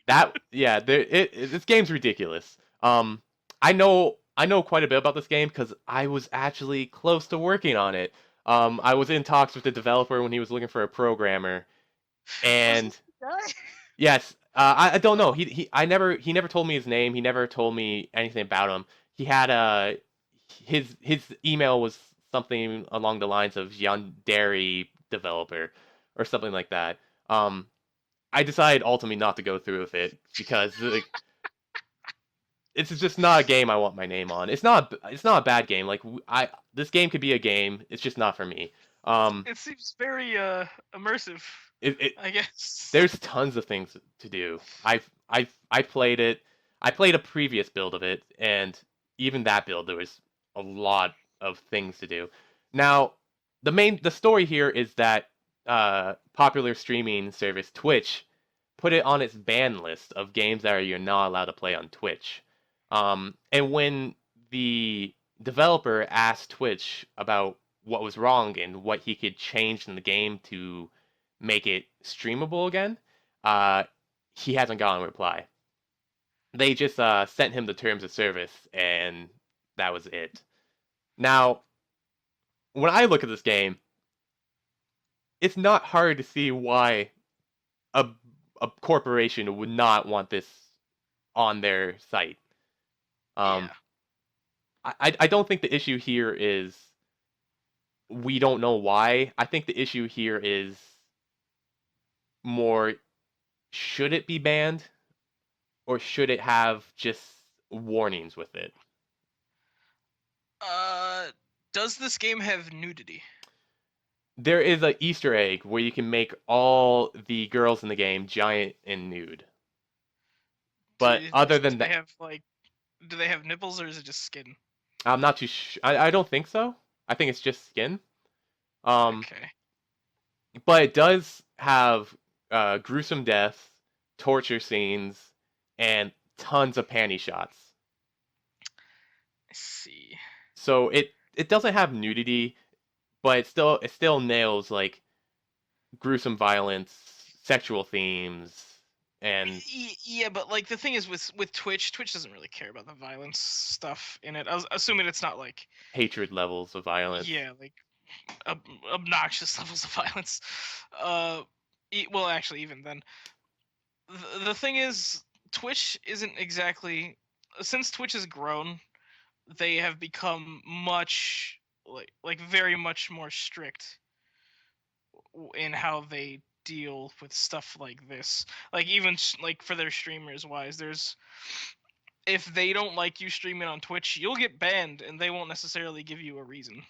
Speaker 1: that yeah, this game's ridiculous. I know quite a bit about this game because I was actually close to working on it. I was in talks with the developer when he was looking for a programmer,
Speaker 2: Was this
Speaker 1: and
Speaker 2: the guy?
Speaker 1: yes, I don't know. He never told me his name. He never told me anything about him. He had his email was something along the lines of Yandere developer or something like that. I decided ultimately not to go through with it because like, it's just not a game I want my name on. It's not a bad game. Like I this game could be a game. It's just not for me. Um,
Speaker 2: It seems very immersive,
Speaker 1: it
Speaker 2: I guess.
Speaker 1: there's tons of things to do. I played it. I played a previous build of it, and even that build there was a lot of things to do. Now, the story here is that popular streaming service Twitch put it on its ban list of games that you're not allowed to play on Twitch. And when the developer asked Twitch about what was wrong and what he could change in the game to make it streamable again, uh, he hasn't gotten a reply. They just sent him the terms of service, and that was it. Now, when I look at this game, it's not hard to see why a a corporation would not want this on their site. Um,
Speaker 2: Yeah.
Speaker 1: I don't think the issue here is we don't know why. I think the issue here is more, should it be banned or should it have just warnings with it?
Speaker 2: Uh, does this game have nudity?
Speaker 1: There is a Easter egg where you can make all the girls in the game giant and nude. But
Speaker 2: Do,
Speaker 1: other
Speaker 2: do
Speaker 1: than
Speaker 2: they
Speaker 1: that,
Speaker 2: have like do they have nipples or is it just skin?
Speaker 1: I'm not too I don't think so. I think it's just skin. Um,
Speaker 2: Okay.
Speaker 1: but it does have gruesome deaths, torture scenes, and tons of panty shots.
Speaker 2: I see.
Speaker 1: So it doesn't have nudity, but it still nails like gruesome violence, sexual themes, and
Speaker 2: Yeah, but like the thing is with Twitch doesn't really care about the violence stuff in it. I was assuming it's not like
Speaker 1: hatred levels of violence.
Speaker 2: yeah, like obnoxious levels of violence. Uh, well, actually, even then, the thing is, Twitch isn't exactly since Twitch has grown, they have become much like very much more strict in how they deal with stuff like this. Like even like for their streamers wise, there's if they don't like you streaming on Twitch, you'll get banned, and they won't necessarily give you a reason.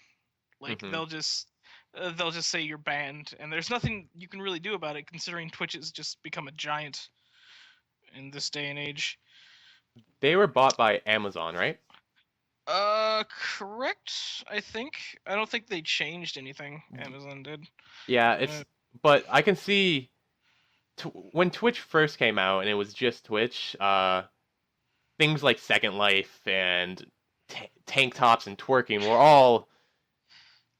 Speaker 2: Like
Speaker 1: Hmm.
Speaker 2: they'll just say you're banned, and there's nothing you can really do about it, considering Twitch has just become a giant in this day and age.
Speaker 1: They were bought by Amazon, right?
Speaker 2: Correct. I think I don't think they changed anything. Amazon did.
Speaker 1: Yeah,
Speaker 2: Uh,
Speaker 1: but I can see when Twitch first came out and it was just Twitch, things like Second Life and tank tops and twerking were all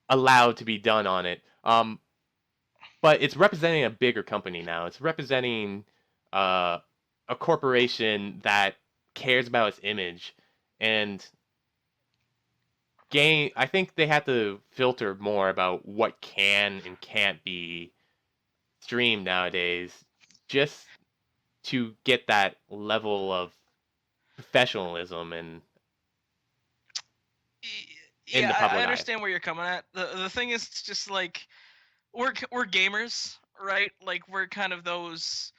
Speaker 1: allowed to be done on it. But it's representing a bigger company now. It's representing uh, a corporation that cares about its image, and game. I think they have to filter more about what can and can't be streamed nowadays, just to get that level of professionalism and in
Speaker 2: yeah,
Speaker 1: the
Speaker 2: I
Speaker 1: public eye.
Speaker 2: understand where you're coming at. The thing is, it's just like we're gamers, right? Like we're kind of those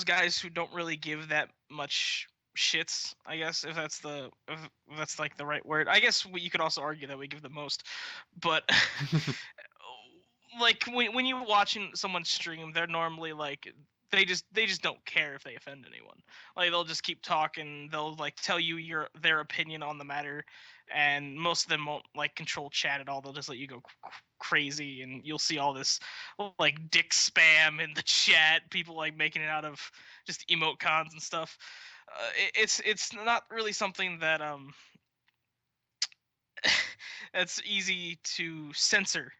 Speaker 2: guys who don't really give that much shits, I guess, if that's like the right word. I guess you could also argue that we give the most, but like when you're watching someone stream, they're normally like they just don't care if they offend anyone. Like they'll just keep talking. They'll like tell you their opinion on the matter, and most of them won't like control chat at all. They'll just let you go crazy, and you'll see all this like dick spam in the chat. People like making it out of just emoticons and stuff. It's not really something that that's easy to censor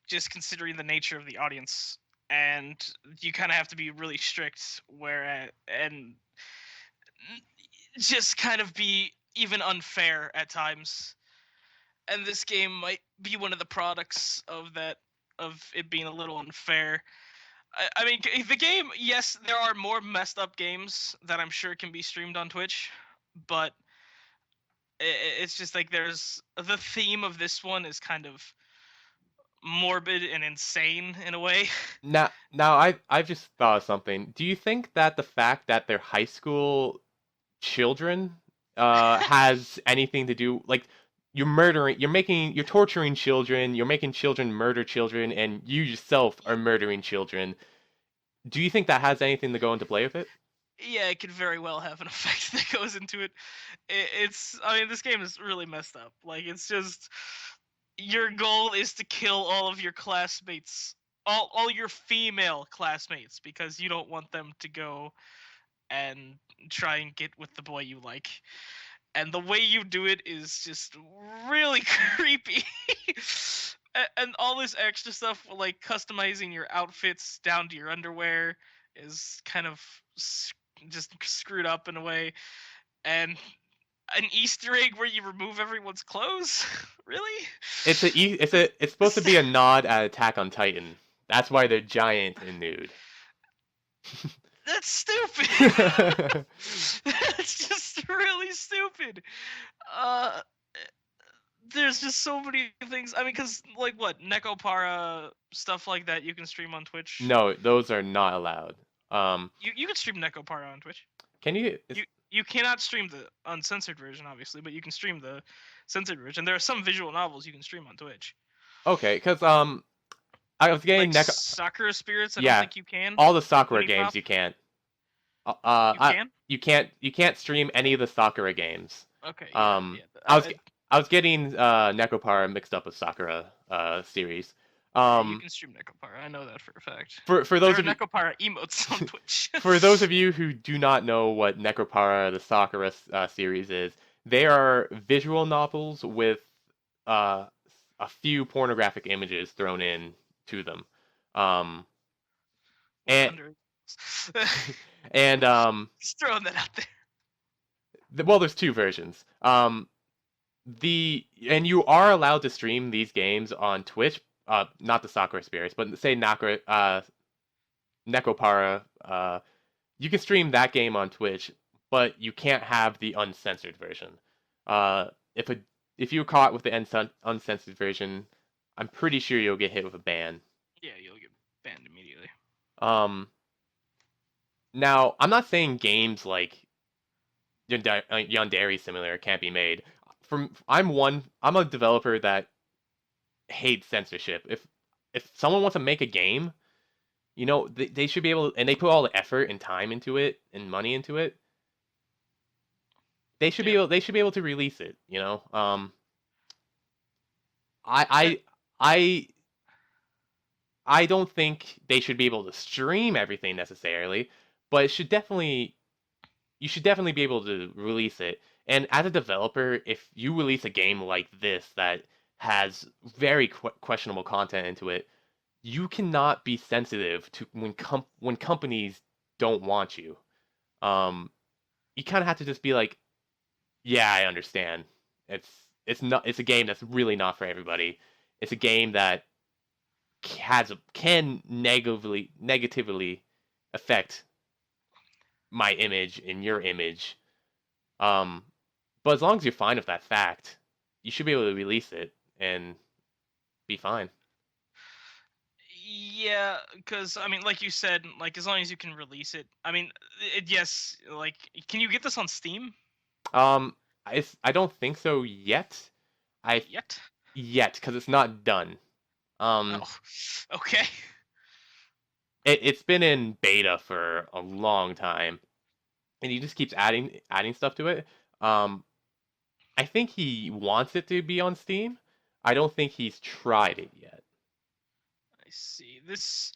Speaker 2: just considering the nature of the audience, and you kind of have to be really strict where and just kind of be even unfair at times, and this game might be one of the products of that, of it being a little unfair. I mean, the game, yes, there are more messed up games that I'm sure can be streamed on Twitch, but it's just like there's the theme of this one is kind of morbid and insane in a way.
Speaker 1: Now, I've just thought of something. Do you think that the fact that they're high school children has anything to do, like, you're torturing children, you're making children murder children, and you yourself are murdering children. Do you think that has anything to go into play with it?
Speaker 2: Yeah, it could very well have an effect that goes into it. It's, I mean, this game is really messed up. Like, it's just your goal is to kill all of your classmates, all your female classmates, because you don't want them to go and try and get with the boy you like. And the way you do it is just really creepy. and all this extra stuff like customizing your outfits down to your underwear is kind of just screwed up in a way. And an Easter egg where you remove everyone's clothes? Really?
Speaker 1: It's supposed to be a nod at Attack on Titan. That's why they're giant and nude.
Speaker 2: That's stupid. That's just really stupid. Uh, there's just so many things. I mean, because like what Nekopara stuff like that you can stream on Twitch.
Speaker 1: No, those are not allowed.
Speaker 2: You can stream Nekopara on Twitch.
Speaker 1: Can you?
Speaker 2: You cannot stream the uncensored version, obviously, but you can stream the censored version. There are some visual novels you can stream on Twitch.
Speaker 1: Okay, because I was getting
Speaker 2: Like Sakura Spirits, I don't
Speaker 1: yeah,
Speaker 2: think you can.
Speaker 1: all the Sakura
Speaker 2: Uni
Speaker 1: games
Speaker 2: Pop,
Speaker 1: you can't.
Speaker 2: you can.
Speaker 1: You can't stream any of the Sakura games.
Speaker 2: Okay, yeah,
Speaker 1: Um,
Speaker 2: yeah.
Speaker 1: I was getting Nekopara mixed up with Sakura series.
Speaker 2: Yeah, you
Speaker 1: Um,
Speaker 2: can stream Nekopara. I know that for a fact.
Speaker 1: for
Speaker 2: There
Speaker 1: those
Speaker 2: are
Speaker 1: of you
Speaker 2: Nekopara emotes on Twitch.
Speaker 1: for those of you who do not know what Necropara, the Sakura series is, they are visual novels with uh, a few pornographic images thrown in to them. Um,
Speaker 2: With
Speaker 1: and
Speaker 2: under.
Speaker 1: and
Speaker 2: Just throwing that out there.
Speaker 1: well, there's two versions. And you are allowed to stream these games on Twitch. Not the Sakura Spirits, but say Necropara. You can stream that game on Twitch, but you can't have the uncensored version. Uh, if a if you're caught with the uncensored version, I'm pretty sure you'll get hit with a ban.
Speaker 2: Yeah, you'll get banned immediately.
Speaker 1: Um, Now I'm not saying games like Yandere Simulator can't be made. I'm a developer that hates censorship. If someone wants to make a game, you know, they should be able, and they put all the effort and time into it and money into it.
Speaker 2: Yeah.
Speaker 1: They should be able to release it. You know, I
Speaker 2: And,
Speaker 1: I I I don't think they should be able to stream everything necessarily, but you should definitely be able to release it. And as a developer, if you release a game like this that has very questionable content into it, you cannot be sensitive to when companies don't want you. Um, you kind of have to just be like, yeah, I understand. It's it's a game that's really not for everybody. It's a game that can negatively affect my image and your image. Um, but as long as you're fine with that fact, you should be able to release it and be fine.
Speaker 2: yeah, because I mean, like you said, like as long as you can release it. I mean, yes, like can you get this on Steam
Speaker 1: Um, I don't think so yet. I
Speaker 2: yet?
Speaker 1: Yet because it's not done. Um,
Speaker 2: Oh, okay.
Speaker 1: it's been in beta for a long time, and he just keeps adding stuff to it. Um, I think he wants it to be on Steam. I don't think he's tried it yet.
Speaker 2: I see. This.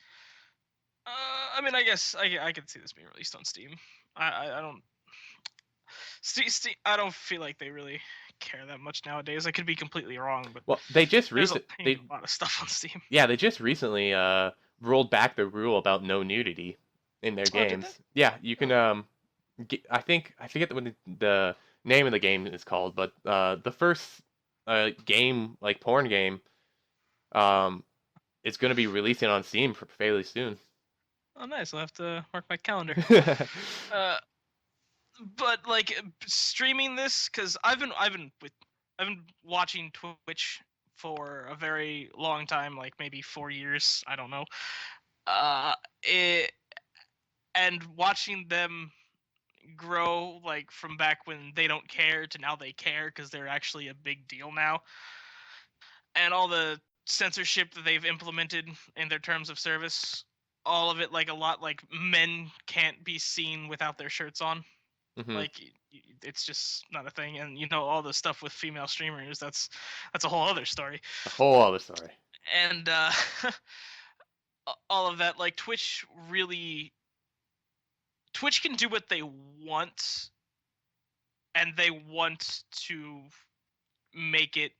Speaker 2: I mean, I guess I can see this being released on Steam. I don't. I don't feel like they really care that much nowadays. I could be completely wrong, but
Speaker 1: Well,
Speaker 2: there's a lot of stuff on Steam.
Speaker 1: they just recently rolled back the rule about no nudity in their
Speaker 2: Oh, did they?
Speaker 1: games. Yeah, you can I forget what the name of the game is called, but the first game like porn game um is going to be releasing on Steam for fairly soon.
Speaker 2: Oh, nice. I'll have to mark my calendar. Uh, but like streaming this, because I've been watching Twitch for a very long time, like maybe 4 years. I don't know. It and watching them grow like from back when they don't care to now they care because they're actually a big deal now, and all the censorship that they've implemented in their terms of service, all of it, like a lot, like men can't be seen without their shirts on,
Speaker 1: Hmm.
Speaker 2: like it's just not a thing. And you know, all the stuff with female streamers, that's a whole other story.
Speaker 1: A whole other story.
Speaker 2: And all of that, like Twitch can do what they want, and they want to make it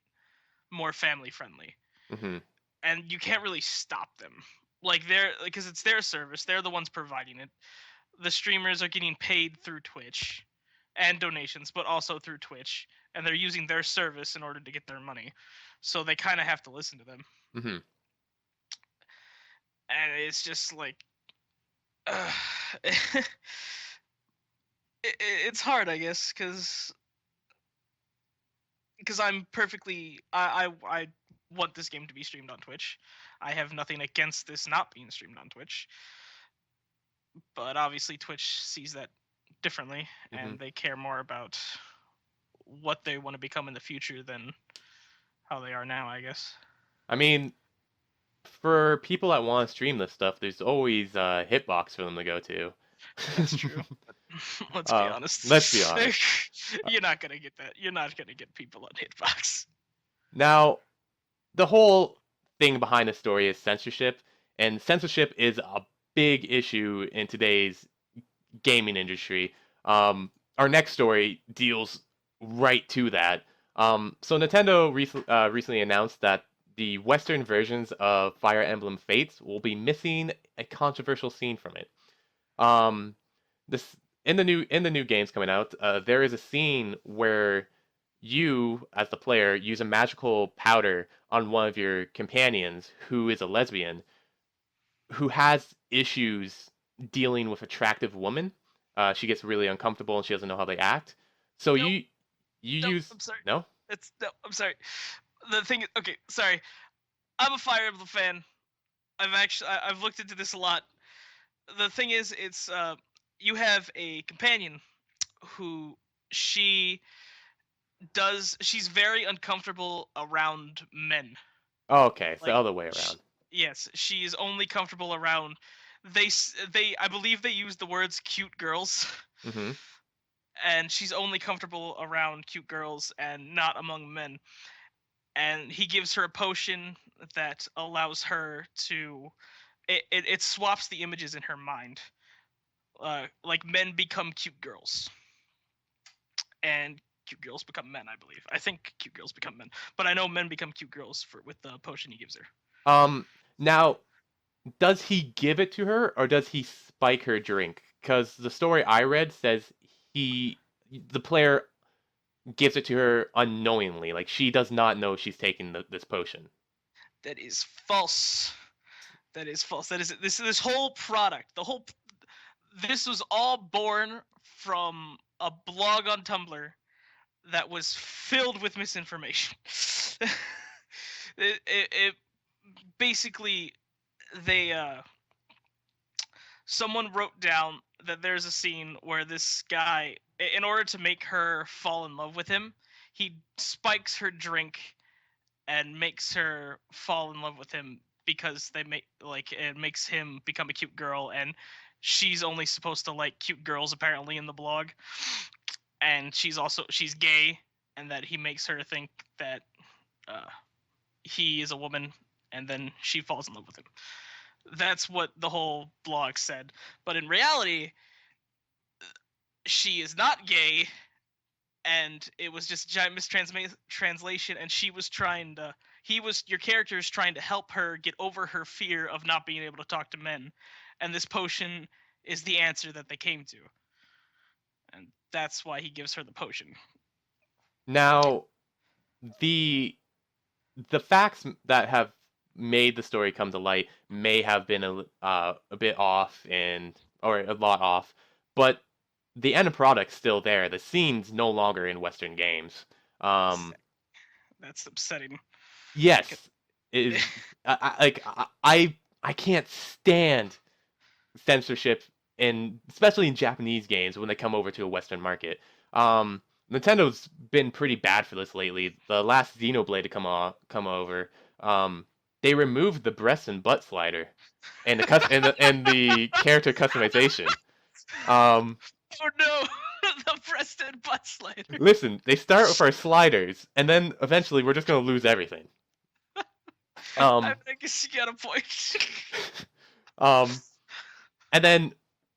Speaker 2: more family friendly.
Speaker 1: Hmm.
Speaker 2: and you can't really stop them. Like they're because it's their service, they're the ones providing it. The streamers are getting paid through Twitch and donations, but also through Twitch, and they're using their service in order to get their money. So they kind of have to listen to them,
Speaker 1: Hmm.
Speaker 2: and it's just like, uh, it, it's hard, I guess, because I'm perfectly I want this game to be streamed on Twitch. I have nothing against this not being streamed on Twitch, but obviously Twitch sees that differently,
Speaker 1: Hmm.
Speaker 2: and they care more about what they want to become in the future than how they are now, I guess.
Speaker 1: I mean, for people that want to stream this stuff, there's always a hitbox for them to go to.
Speaker 2: That's true. Let's be
Speaker 1: uh, let's be
Speaker 2: honest.
Speaker 1: honest.
Speaker 2: You're not gonna get that. You're not gonna get people on Hitbox.
Speaker 1: Now, the whole thing behind the story is censorship, and censorship is a big issue in today's gaming industry. Our next story deals right to that. So Nintendo recently announced that the Western versions of Fire Emblem Fates will be missing a controversial scene from it. Um, this in the new games coming out, there is a scene where you, as the player, use a magical powder on one of your companions who is a lesbian who has issues dealing with attractive women. She gets really uncomfortable and she doesn't know how they act. So
Speaker 2: Nope.
Speaker 1: you
Speaker 2: Nope.
Speaker 1: use
Speaker 2: I'm sorry.
Speaker 1: no?
Speaker 2: It's no. I'm sorry. The thing. Okay. Sorry. I'm a Fire Emblem fan. I've looked into this a lot. The thing is, it's you have a companion who she she's very uncomfortable around men.
Speaker 1: Oh, okay, it's the
Speaker 2: Like,
Speaker 1: other way
Speaker 2: sh
Speaker 1: around.
Speaker 2: yes, she is only comfortable around. I believe they use the words cute girls,
Speaker 1: Mm-hmm.
Speaker 2: and she's only comfortable around cute girls and not among men. And he gives her a potion that allows her to. It swaps the images in her mind. Like men become cute girls, and cute girls become men. I believe. I think cute girls become men, but I know men become cute girls for with the potion he gives her.
Speaker 1: Now, does he give it to her or does he spike her drink? Because the story I read says he, the player gives it to her unknowingly. Like she does not know she's taking this potion.
Speaker 2: That is false. That is false. That is this whole product. This was all born from a blog on Tumblr that was filled with misinformation. It basically they someone wrote down that there's a scene where this guy, in order to make her fall in love with him, he spikes her drink and makes her fall in love with him because they make like it makes him become a cute girl, and she's only supposed to like cute girls apparently in the blog, and she's gay, and that he makes her think that uh, he is a woman, and then she falls in love with him. That's what the whole blog said, but in reality she is not gay, and it was just a giant mistranslation, and she was trying to your character is trying to help her get over her fear of not being able to talk to men, and this potion is the answer that they came to, and that's why he gives her the potion.
Speaker 1: Now, the the facts that have made the story come to light may have been a bit off and or a lot off, but the end product's still there. The scene's no longer in Western games. Um,
Speaker 2: That's upsetting.
Speaker 1: yes, is I can't stand censorship in especially in Japanese games when they come over to a Western market. Nintendo's been pretty bad for this lately. The last Xenoblade to come over, they removed the breast and butt slider and and the character customization. Um,
Speaker 2: Oh no, the breasted butt slider.
Speaker 1: listen, they start with our sliders, and then eventually we're just gonna lose everything.
Speaker 2: I
Speaker 1: Um,
Speaker 2: guess you got a point.
Speaker 1: um, And then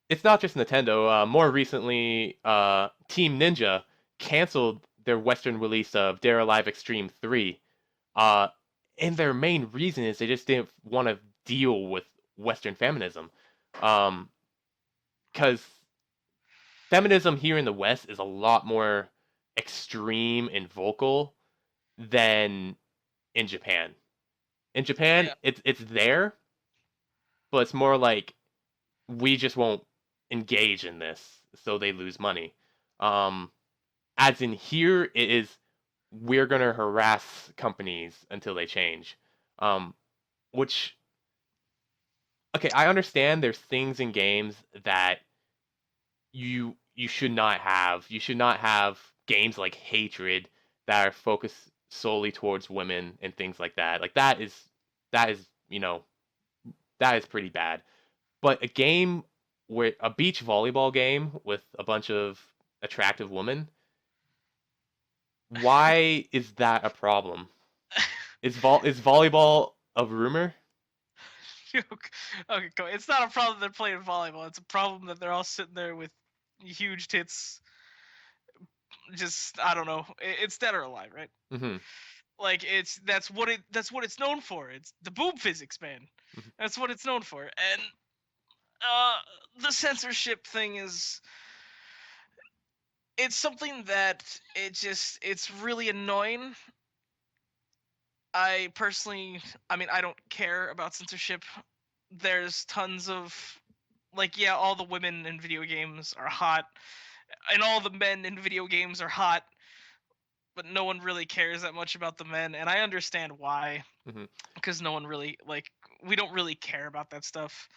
Speaker 1: it's not just Nintendo. More recently, Team Ninja canceled their Western release of Dare Alive Extreme 3. Uh, and their main reason is they just didn't want to deal with Western feminism. Um, because feminism here in the West is a lot more extreme and vocal than in Japan. In Japan,
Speaker 2: Yeah.
Speaker 1: it's there, but it's more like we just won't engage in this, so they lose money. Um, as in here, it is we're gonna harass companies until they change. Um, which okay, I understand there's things in games that you should not have. You should not have games like Hatred that are focused solely towards women and things like that. Like that is that is pretty bad. But a game where a beach volleyball game with a bunch of attractive women, why is that a problem? Is volleyball a rumor?
Speaker 2: Okay, cool. It's not a problem they're playing volleyball. It's a problem that they're all sitting there with huge tits. Just I don't know. It's dead or alive, right?
Speaker 1: Mm-hmm.
Speaker 2: Like that's what it's known for. It's the boob physics, man.
Speaker 1: Mm-hmm.
Speaker 2: That's what it's known for. And uh, the censorship thing is it's something that it's really annoying. I personally, I mean, I don't care about censorship. There's tons of like yeah, all the women in video games are hot and all the men in video games are hot, but no one really cares that much about the men, and I understand why,
Speaker 1: Mm-hmm.
Speaker 2: because no one really like we don't really care about that stuff,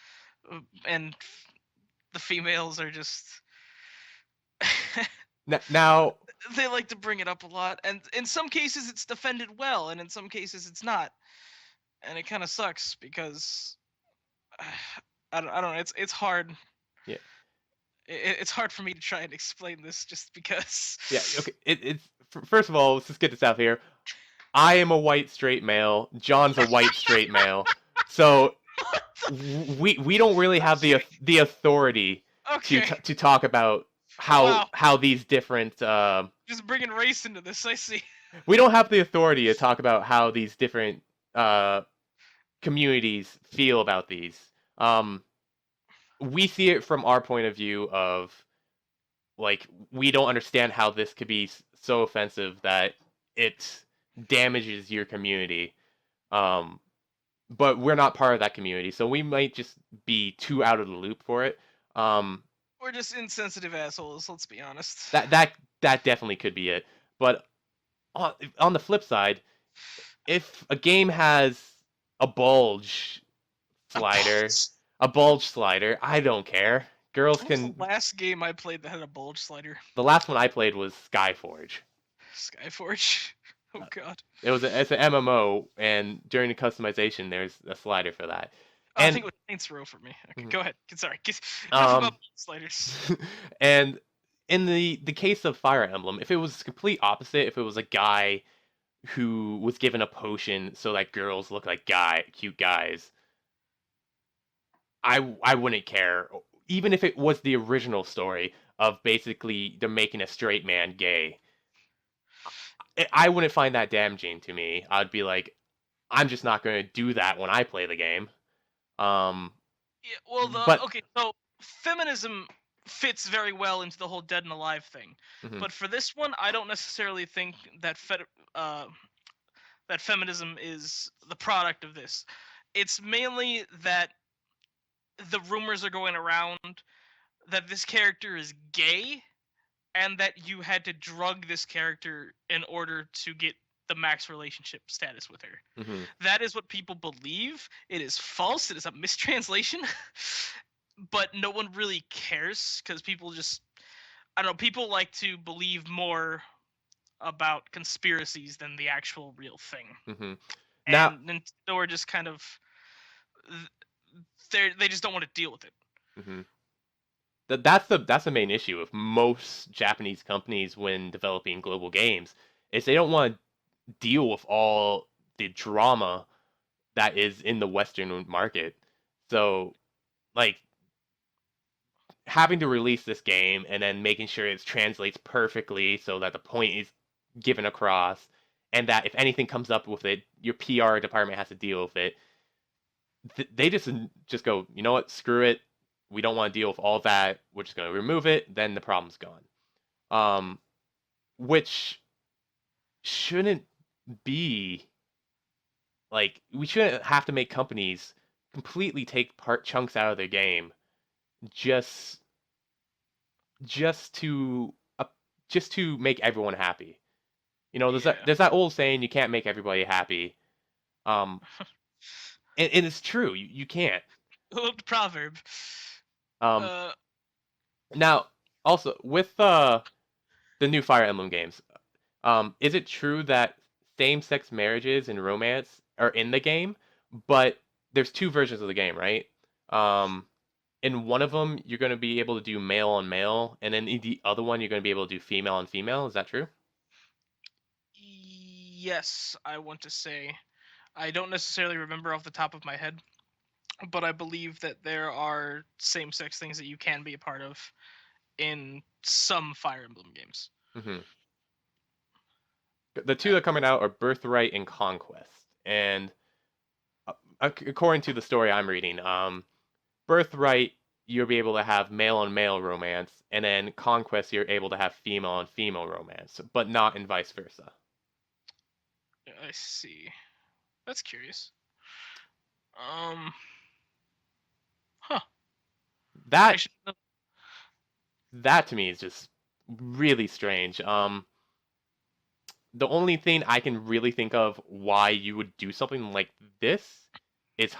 Speaker 2: and the females are just
Speaker 1: Now,
Speaker 2: they like to bring it up a lot, and in some cases it's defended well, and in some cases it's not, and it kind of sucks because I don't know. It's hard.
Speaker 1: yeah,
Speaker 2: It's hard for me to try and explain this just because.
Speaker 1: yeah, okay. It's first of all, let's just get this out here. I am a white straight male. John's a white straight male. So we don't really have
Speaker 2: Okay.
Speaker 1: the authority
Speaker 2: Okay.
Speaker 1: to talk about
Speaker 2: Wow.
Speaker 1: how these different
Speaker 2: Just bringing race into this. I see.
Speaker 1: we don't have the authority to talk about how these different uh communities feel about these. Um, we see it from our point of view of like we don't understand how this could be so offensive that it damages your community. Um, but we're not part of that community, so we might just be too out of the loop for it. Um,
Speaker 2: We're just insensitive assholes. Let's be honest.
Speaker 1: that definitely could be it. But on the flip side, if a game has a bulge
Speaker 2: A
Speaker 1: slider,
Speaker 2: bulge.
Speaker 1: a bulge slider, I don't care. Girls
Speaker 2: What was the
Speaker 1: can.
Speaker 2: last game I played that had a bulge slider?
Speaker 1: The last one I played was Skyforge.
Speaker 2: Skyforge. Oh god.
Speaker 1: It's an MMO, and during the customization, there's a slider for that.
Speaker 2: Oh, I think
Speaker 1: And
Speaker 2: it was Saints Row for me. Okay, go ahead. Sorry. Enough about
Speaker 1: um,
Speaker 2: bulge sliders.
Speaker 1: and in the case of Fire Emblem, if it was complete opposite, if it was a guy who was given a potion so that girls look like cute guys, I wouldn't care. Even if it was the original story of basically they're making a straight man gay, I wouldn't find that damaging to me. I'd be like, I'm just not going to do that when I play the game. Um,
Speaker 2: Yeah, well,
Speaker 1: but
Speaker 2: okay, so feminism fits very well into the whole dead and alive thing,
Speaker 1: mhm,
Speaker 2: but for this one, I don't necessarily think uh, that feminism is the product of this. It's mainly that the rumors are going around that this character is gay and that you had to drug this character in order to get the max relationship status with her.
Speaker 1: mhm,
Speaker 2: That is what people believe. It is false. It is a mistranslation. But no one really cares because people just I don't know, people like to believe more about conspiracies than the actual real thing.
Speaker 1: mhm. Now,
Speaker 2: And Nintendo are just kind of they just don't want to deal with it.
Speaker 1: mhm. That's the main issue of most Japanese companies when developing global games is they don't want to deal with all the drama that is in the Western market. So, like having to release this game and then making sure it translates perfectly so that the point is given across and that if anything comes up with it, your PR department has to deal with it. They just go, you know what, screw it. We don't want to deal with all that. We're just going to remove it. Then the problem's gone. Um, which shouldn't be like we shouldn't have to make companies completely take part chunks out of their game just just to uh, just to make everyone happy. You know,
Speaker 2: Yeah.
Speaker 1: there's that old saying you can't make everybody happy. Um, and it's true. You can't.
Speaker 2: Old proverb.
Speaker 1: Um,
Speaker 2: Uh,
Speaker 1: now also with the new Fire Emblem games, is it true that same-sex marriages and romance are in the game, but there's two versions of the game, right? Um, in one of them, you're going to be able to do male on male, and then in the other one, you're going to be able to do female on female. Is that true?
Speaker 2: yes, I want to say. I don't necessarily remember off the top of my head, but I believe that there are same-sex things that you can be a part of in some Fire Emblem games.
Speaker 1: Hmm. The two
Speaker 2: Uh,
Speaker 1: that are coming out are Birthright and Conquest, and according to the story I'm reading, Birthright you'll be able to have male on male romance, and then Conquest you're able to have female on female romance, but not in vice versa.
Speaker 2: I see. That's curious. Um, huh.
Speaker 1: That
Speaker 2: Actually, no,
Speaker 1: that to me is just really strange. The only thing I can really think of why you would do something like this is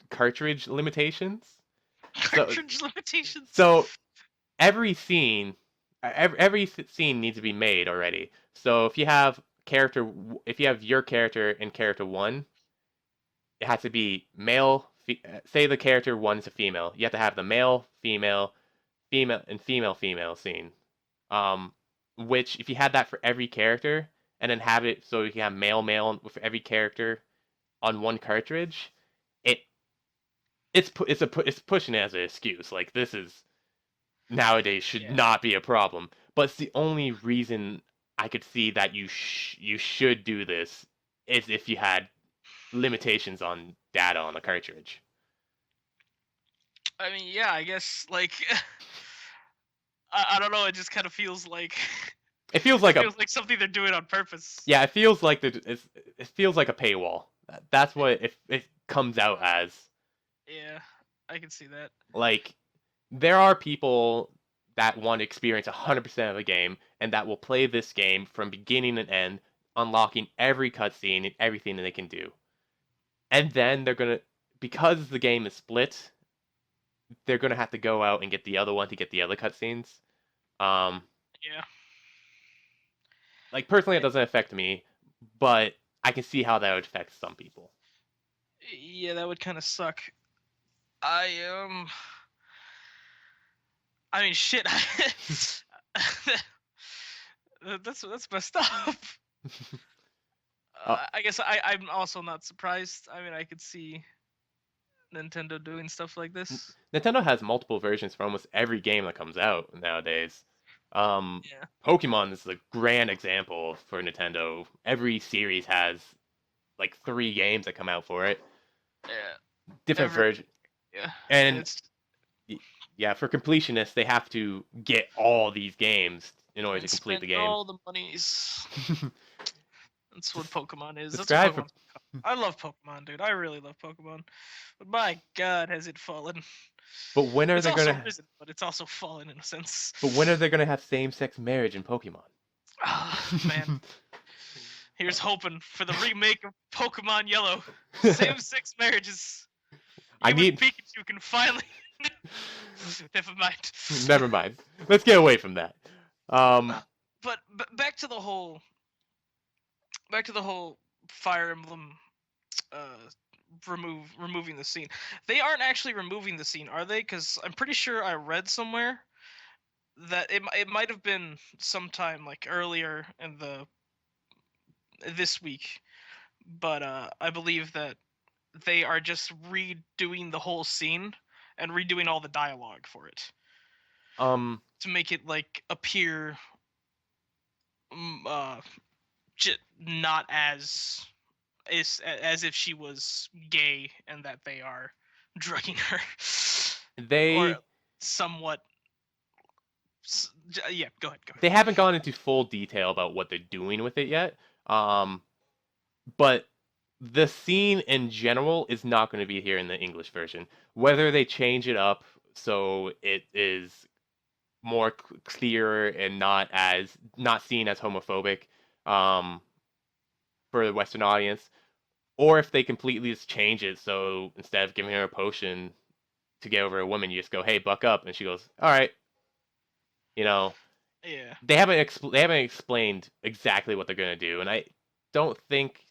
Speaker 1: cartridge limitations. So
Speaker 2: cartridge limitations.
Speaker 1: so every scene every scene needs to be made already. So if you have your character in character 1, it has to be male say the character 1 is a female. You have to have the male, female, female and female scene. Um, which if you had that for every character and then have it so you can have male with every character on one cartridge, it it's pushing it as an excuse. Like this is nowadays should
Speaker 2: Yeah.
Speaker 1: not be a problem. But it's the only reason I could see that you should do this is if you had limitations on data on the cartridge.
Speaker 2: I mean, yeah. I guess like I don't know. It just kind of feels like
Speaker 1: It feels
Speaker 2: it
Speaker 1: like a
Speaker 2: feels like something they're doing on purpose.
Speaker 1: yeah, it feels like a paywall. That's what it comes out as.
Speaker 2: Yeah, I can see that.
Speaker 1: Like there are people that want to experience 100% of the game and that will play this game from beginning and end, unlocking every cutscene and everything that they can do. And then they're gonna because the game is split, they're gonna have to go out and get the other one to get the other cutscenes. Um,
Speaker 2: Yeah.
Speaker 1: like personally, it
Speaker 2: Eh,
Speaker 1: doesn't affect me, but I can see how that would affect some people.
Speaker 2: Yeah, that would kind of suck. I I mean, shit. That's messed up.
Speaker 1: Uh,
Speaker 2: I guess I'm also not surprised. I mean, I could see Nintendo doing stuff like this.
Speaker 1: Nintendo has multiple versions for almost every game that comes out nowadays. Um,
Speaker 2: Yeah.
Speaker 1: Pokemon is a grand example for Nintendo. Every series has like 3 games that come out for it,
Speaker 2: Yeah.
Speaker 1: different
Speaker 2: Every
Speaker 1: versions,
Speaker 2: yeah.
Speaker 1: and
Speaker 2: It's
Speaker 1: yeah, for completionists, they have to get all these games in order to
Speaker 2: and
Speaker 1: complete
Speaker 2: spend
Speaker 1: the game.
Speaker 2: all the monies. That's what Pokemon is. That's what
Speaker 1: Describe for
Speaker 2: Pokemon's become. I love Pokemon, dude. I really love Pokemon. But my God, has it fallen?
Speaker 1: but when are
Speaker 2: It's
Speaker 1: they
Speaker 2: also
Speaker 1: gonna
Speaker 2: risen, but it's also fallen in a sense.
Speaker 1: but when are they gonna have same-sex marriage in Pokemon?
Speaker 2: Ah, man. Here's hoping for the remake of Pokemon Yellow. Same-sex marriages.
Speaker 1: I
Speaker 2: You and
Speaker 1: need
Speaker 2: Pikachu can finally. Never mind.
Speaker 1: never mind. Let's get away from that. Um,
Speaker 2: But back to the whole Fire Emblem uh removing the scene. They aren't actually removing the scene, are they? Because I'm pretty sure I read somewhere that it might have been sometime like earlier in the this week, but I believe that they are just redoing the whole scene and redoing all the dialogue for it
Speaker 1: um,
Speaker 2: to make it like appear not as if she was gay and that they are drugging her, or
Speaker 1: They
Speaker 2: somewhat. Yeah, go ahead. Go ahead.
Speaker 1: they haven't gone into full detail about what they're doing with it yet. Um, but the scene in general is not going to be here in the English version. Whether they change it up so it is more clear and not seen as homophobic um, for the Western audience, or if they completely just change it so instead of giving her a potion to get over a woman, you just go, "Hey, buck up," and she goes, "All right." You know,
Speaker 2: Yeah.
Speaker 1: they haven't explained exactly what they're gonna do, and I don't think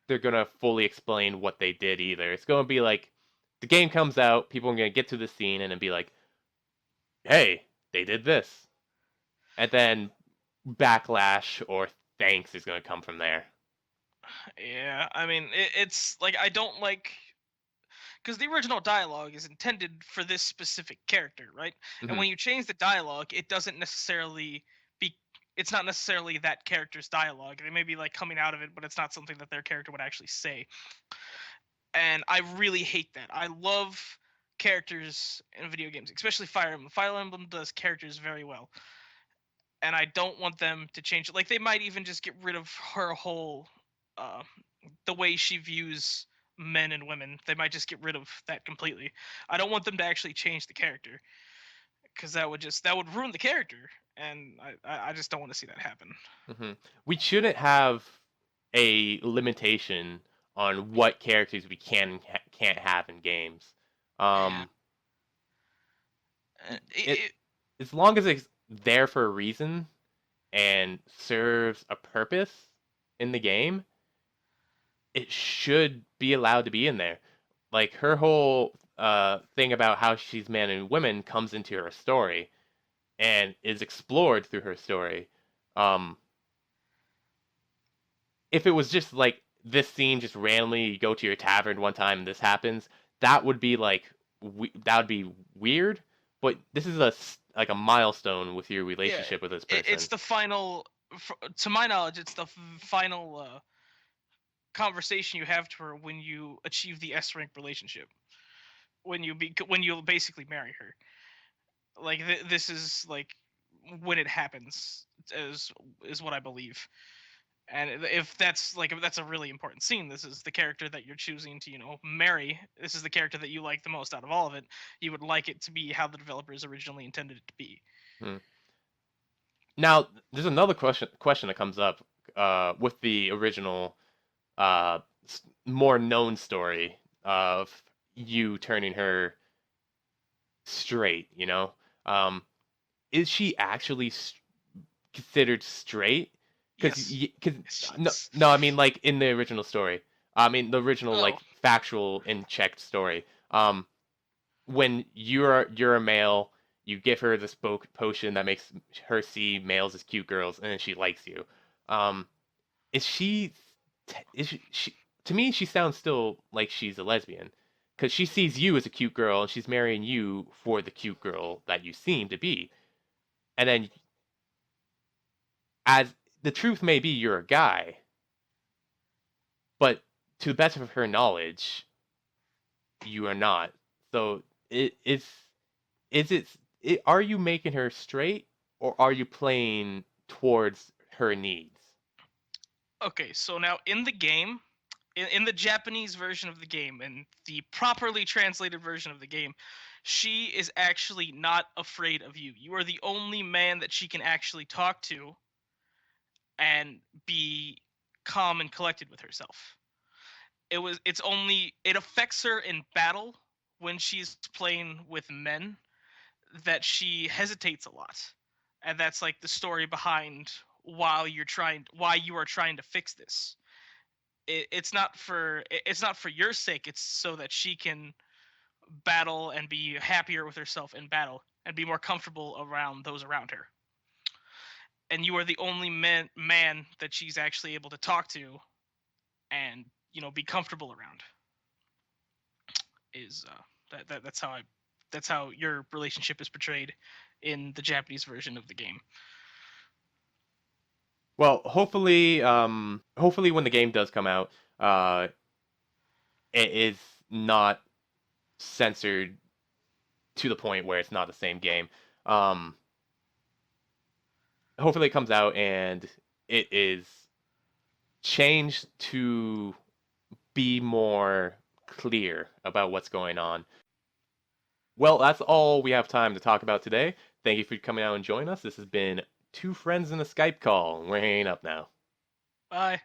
Speaker 1: they're gonna fully explain what they did either. It's gonna be like the game comes out, people are gonna get to the scene and then be like, "Hey, they did this," and then backlash or thanks is gonna come from there.
Speaker 2: Yeah, I mean, it's like I don't like because the original dialogue is intended for this specific character, right? And
Speaker 1: Hmm.
Speaker 2: when you change the dialogue, it doesn't necessarily be. It's not necessarily that character's dialogue. They may be like coming out of it, but it's not something that their character would actually say. And I really hate that. I love characters in video games, especially Fire Emblem. Fire Emblem does characters very well, and I don't want them to change it. Like they might even just get rid of her whole, uh, the way she views men and women. They might just get rid of that completely. I don't want them to actually change the character because that would ruin the character, and I just don't want to see that happen.
Speaker 1: Hmm. We shouldn't have a limitation on what characters we can't have in games.
Speaker 2: Yeah.
Speaker 1: Um,
Speaker 2: Uh,
Speaker 1: it
Speaker 2: it,
Speaker 1: as long as it's there for a reason and serves a purpose in the game, it should be allowed to be in there. Like her whole thing about how she's man and women comes into her story and is explored through her story. Um, if it was just like this scene, just randomly you go to your tavern one time and this happens, that would be like that would be weird. But this is like a milestone with your
Speaker 2: yeah,
Speaker 1: relationship with this
Speaker 2: it's
Speaker 1: person.
Speaker 2: the final. To my knowledge, it's the final conversation you have to her when you achieve the S rank relationship. When you basically marry her. Like this is like when it happens is is what I believe. And if that's a really important scene, this is the character that you're choosing to marry. This is the character that you like the most out of all of it. You would like it to be how the developers originally intended it to be.
Speaker 1: Hmm. Now, there's another question that comes up with the original, uh, more known story of you turning her straight. Um, is she actually considered straight? Because
Speaker 2: Yes.
Speaker 1: cause,
Speaker 2: Yes, she
Speaker 1: no,
Speaker 2: is.
Speaker 1: no, I mean like in the original story. I mean the original
Speaker 2: Oh,
Speaker 1: like factual and checked story. When you're a male, you give her this potion that makes her see males as cute girls, and then she likes you. Um, is she? She? To me, she sounds still like she's a lesbian, because she sees you as a cute girl, and she's marrying you for the cute girl that you seem to be. And then, as the truth may be, you're a guy, but to the best of her knowledge, you are not. So is are you making her straight or are you playing towards her needs?
Speaker 2: okay. So now in the game, in the Japanese version of the game and the properly translated version of the game, she is actually not afraid of you. You are the only man that she can actually talk to and be calm and collected with herself. It affects her in battle when she's playing with men that she hesitates a lot. And that's like the story behind why you are trying to fix this. It's not for your sake, it's so that she can battle and be happier with herself in battle and be more comfortable around those around her. And you are the only man that she's actually able to talk to and be comfortable around. Is that's how your relationship is portrayed in the Japanese version of the game.
Speaker 1: Well, hopefully when the game does come out, it is not censored to the point where it's not the same game. Um, hopefully it comes out and it is changed to be more clear about what's going on. Well, that's all we have time to talk about today. Thank you for coming out and joining us. This has been Two Friends in a Skype Call. We're hanging up now.
Speaker 2: Bye.